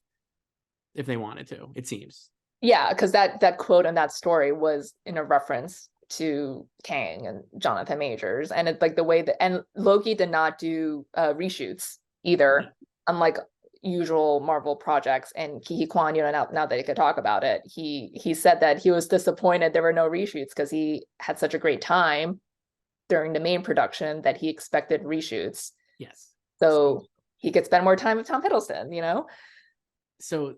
if they wanted to, it seems. Yeah, because that quote in that story was in a reference to Kang and Jonathan Majors. And it's like the way and Loki did not do reshoots either, unlike usual Marvel projects. And Ki Kwan, now that he could talk about it, he said that he was disappointed there were no reshoots because he had such a great time during the main production that he expected reshoots. Yes. So he could spend more time with Tom Hiddleston, you know? So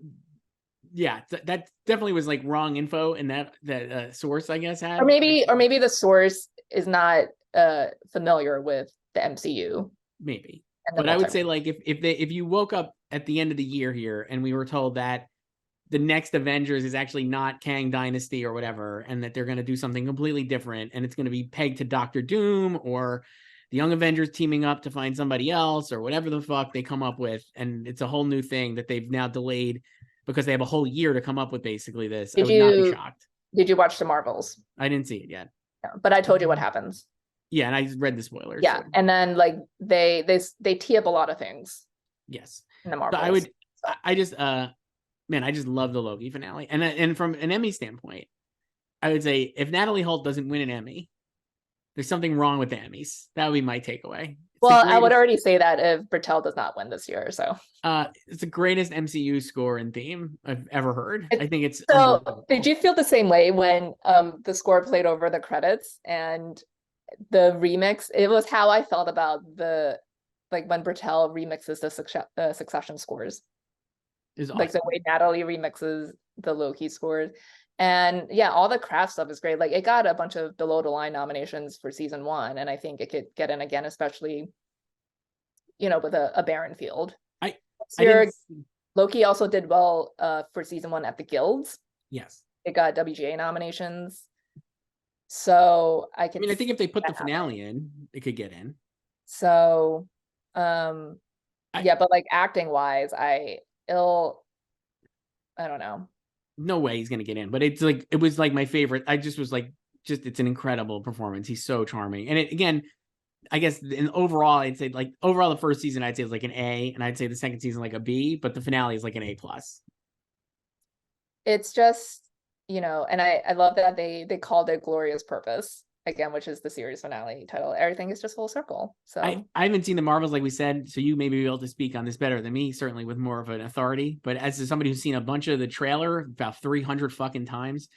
yeah, that definitely was like wrong info in that source, I guess, had. Or maybe the source is not familiar with the MCU. Maybe. But I would say, like, if you woke up at the end of the year here and we were told that the next Avengers is actually not Kang Dynasty or whatever, and that they're going to do something completely different, and it's going to be pegged to Doctor Doom or the Young Avengers teaming up to find somebody else or whatever the fuck they come up with, and it's a whole new thing that they've now delayed because they have a whole year to come up with basically this, I would not be shocked. Did you watch the Marvels? I didn't see it yet. Yeah, but I told you what happens. Yeah, and I read the spoilers. Yeah, so. And then like they tee up a lot of things. Yes. In the Marvels. So I just love the Loki finale. And from an Emmy standpoint, I would say if Natalie Holt doesn't win an Emmy, there's something wrong with the Emmys. That would be my takeaway. Well, I would already say that if Bertel does not win this year. So it's the greatest MCU score and theme I've ever heard. I think it's so. Did you feel the same way when the score played over the credits and the remix? It was how I felt about when Bertel remixes the Succession scores. Awesome. Like the way Natalie remixes the Loki scores. And yeah, all the craft stuff is great. Like it got a bunch of below the line nominations for season 1. And I think it could get in again, especially, with a barren field. Loki also did well for season 1 at the Guilds. Yes. It got WGA nominations. So I think if they put the finale in, it could get in. So but like acting wise, I don't know. No way he's gonna get in, but it was like my favorite. I just was like, it's an incredible performance. He's so charming, and again, I guess overall, I'd say the first season I'd say is like an A, and I'd say the second season like a B, but the finale is like an A+. It's just and I love that they called it Glorious Purpose again, which is the series finale title. Everything is just full circle. So I haven't seen the Marvels, like we said, so you may be able to speak on this better than me, certainly with more of an authority. But as somebody who's seen a bunch of the trailer about 300 fucking times,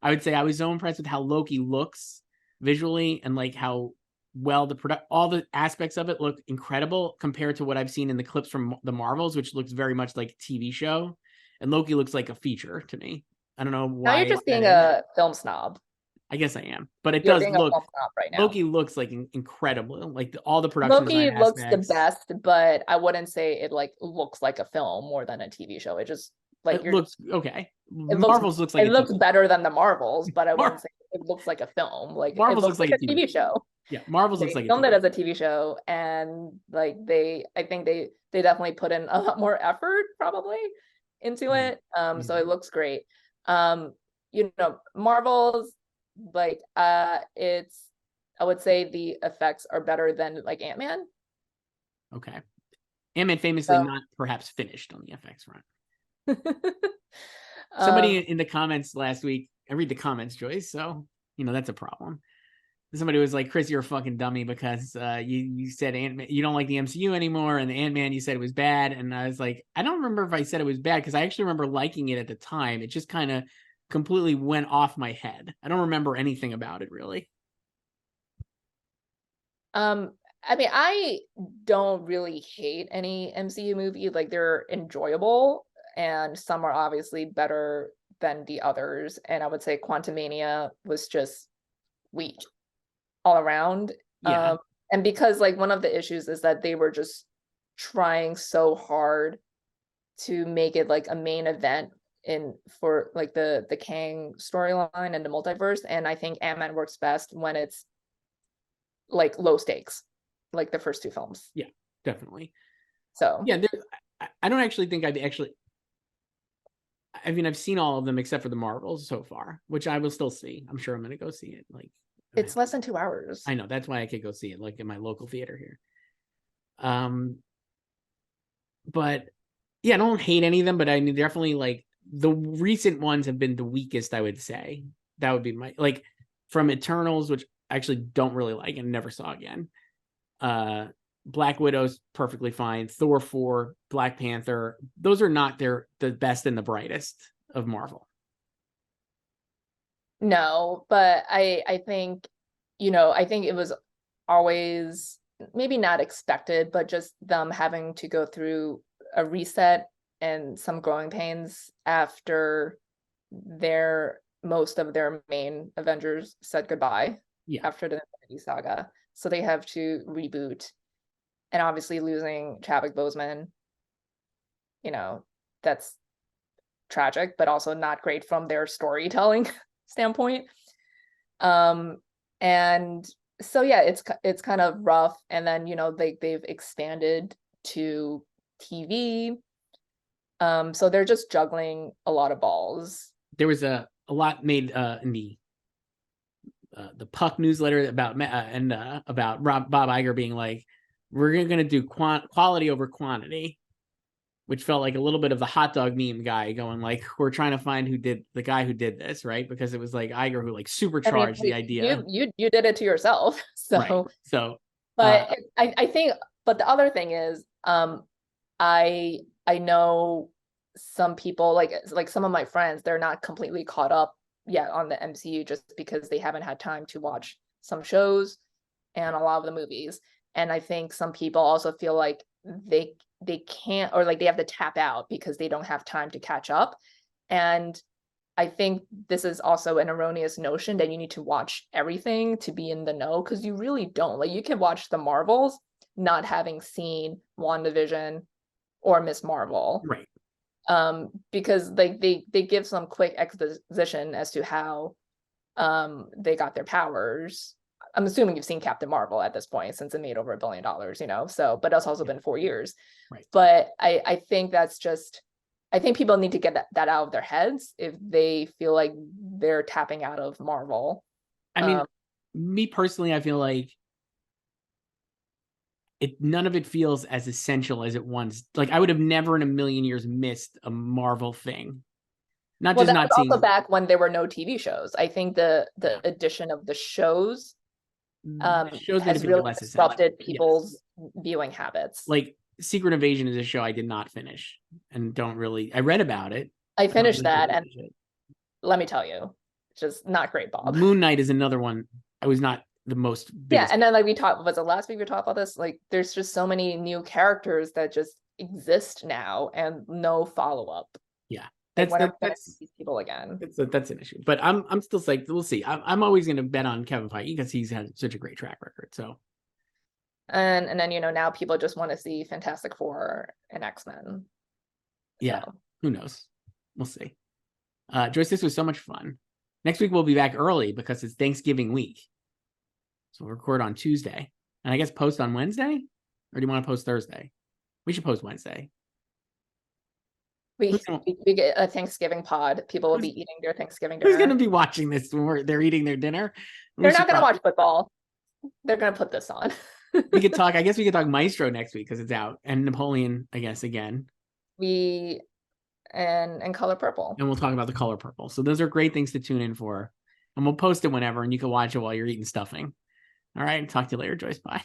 I would say I was so impressed with how Loki looks visually and like how well all the aspects of it look incredible compared to what I've seen in the clips from the Marvels, which looks very much like a TV show. And Loki looks like a feature to me. I don't know why. Now you're just being a film snob. I guess I am, but You're does look right now. Loki looks like incredible. Like all the production. Loki looks the best, but I wouldn't say it like looks like a film more than a TV show. It just looks okay. Marvels looks like it looks better than the Marvels, but I wouldn't say it looks like a film. Like Marvels looks like a TV show. Yeah, Marvels looks like filmed it as a TV show, and like I think they definitely put in a lot more effort probably into it. So it looks great. Marvels. Like it's I would say the effects are better than like Ant-Man. Okay. Ant-Man famously not perhaps finished on the effects front. Somebody in the comments last week, I read the comments, Joyce, so that's a problem. Somebody was like, Chris, you're a fucking dummy because you said Ant-Man, you don't like the MCU anymore, and the Ant-Man you said it was bad. And I was like, I don't remember if I said it was bad because I actually remember liking it at the time. It just kind of completely went off my head. I don't remember anything about it really. I don't really hate any MCU movie. Like they're enjoyable and some are obviously better than the others. And I would say Quantumania was just weak all around. Yeah. And because like one of the issues is that they were just trying so hard to make it like a main event for like the Kang storyline and the multiverse, and I think Ant-Man works best when it's like low stakes, like the first 2 films. Yeah, definitely. So yeah, I don't actually think I've seen all of them except for the Marvels so far, which I will still see. I'm sure I'm gonna go see it. Like it's less than 2 hours. I know, that's why I could go see it like in my local theater here. But yeah, I don't hate any of them, but I definitely like the recent ones have been the weakest, I would say. That would be my like from Eternals, which I actually don't really like and never saw again. Black Widow's perfectly fine. Thor 4, Black Panther, those are not the best and the brightest of Marvel. No, but I think it was always maybe not expected, but just them having to go through a reset and some growing pains after most of their main Avengers said goodbye after the Infinity Saga. So they have to reboot. And obviously losing Chadwick Boseman, that's tragic, but also not great from their storytelling standpoint. And so yeah, it's kind of rough. And then they've expanded to TV. So they're just juggling a lot of balls. There was a lot made in the Puck newsletter about about Bob Iger being like, we're going to do quality over quantity, which felt like a little bit of the hot dog meme guy going like, we're trying to find the guy who did this, right? Because it was like Iger who like supercharged the idea. You did it to yourself. So, right. So, but I think, but the other thing is, I know some people like some of my friends, they're not completely caught up yet on the MCU just because they haven't had time to watch some shows and a lot of the movies. And I think some people also feel like they can't, or like they have to tap out because they don't have time to catch up. And I think this is also an erroneous notion that you need to watch everything to be in the know, because you really don't. Like, you can watch the Marvels not having seen WandaVision or Miss Marvel. Right. Because they give some quick exposition as to how they got their powers. I'm assuming you've seen Captain Marvel at this point since it made over $1 billion, so, but it's also been 4 years. Right. But I think that's just, I think people need to get that out of their heads if they feel like they're tapping out of Marvel. I mean, me personally, I feel like none of it feels as essential as it once. Like, I would have never in a million years missed a Marvel thing. That was also back when there were no TV shows. I think the addition of the shows has really disrupted people's viewing habits. Like, Secret Invasion is a show I did not finish and don't really. I read about it. I finished that, and let me tell you, just not great, Bob. Moon Knight is another one. I was not the most. Yeah, and then like was it last week we talked about this? Like, there's just so many new characters that just exist now and no follow up. Yeah. That's these people again. That's an issue, but I'm still like, we'll see. I'm always going to bet on Kevin Feige because he's had such a great track record. So, and then now people just want to see Fantastic Four and X-Men. Yeah, so. Who knows? We'll see. Joyce, this was so much fun. Next week we'll be back early because it's Thanksgiving week, so we'll record on Tuesday, and I guess post on Wednesday, or do you want to post Thursday? We should post Wednesday. We get a Thanksgiving pod. People will be eating their Thanksgiving dinner. Who's going to be watching this when they're eating their dinner? They're not going to watch football. They're going to put this on. We could talk. I guess we could talk Maestro next week because it's out, and Napoleon, I guess, again. And Color Purple. And we'll talk about the Color Purple. So those are great things to tune in for, and we'll post it whenever, and you can watch it while you're eating stuffing. All right. Talk to you later, Joyce. Bye.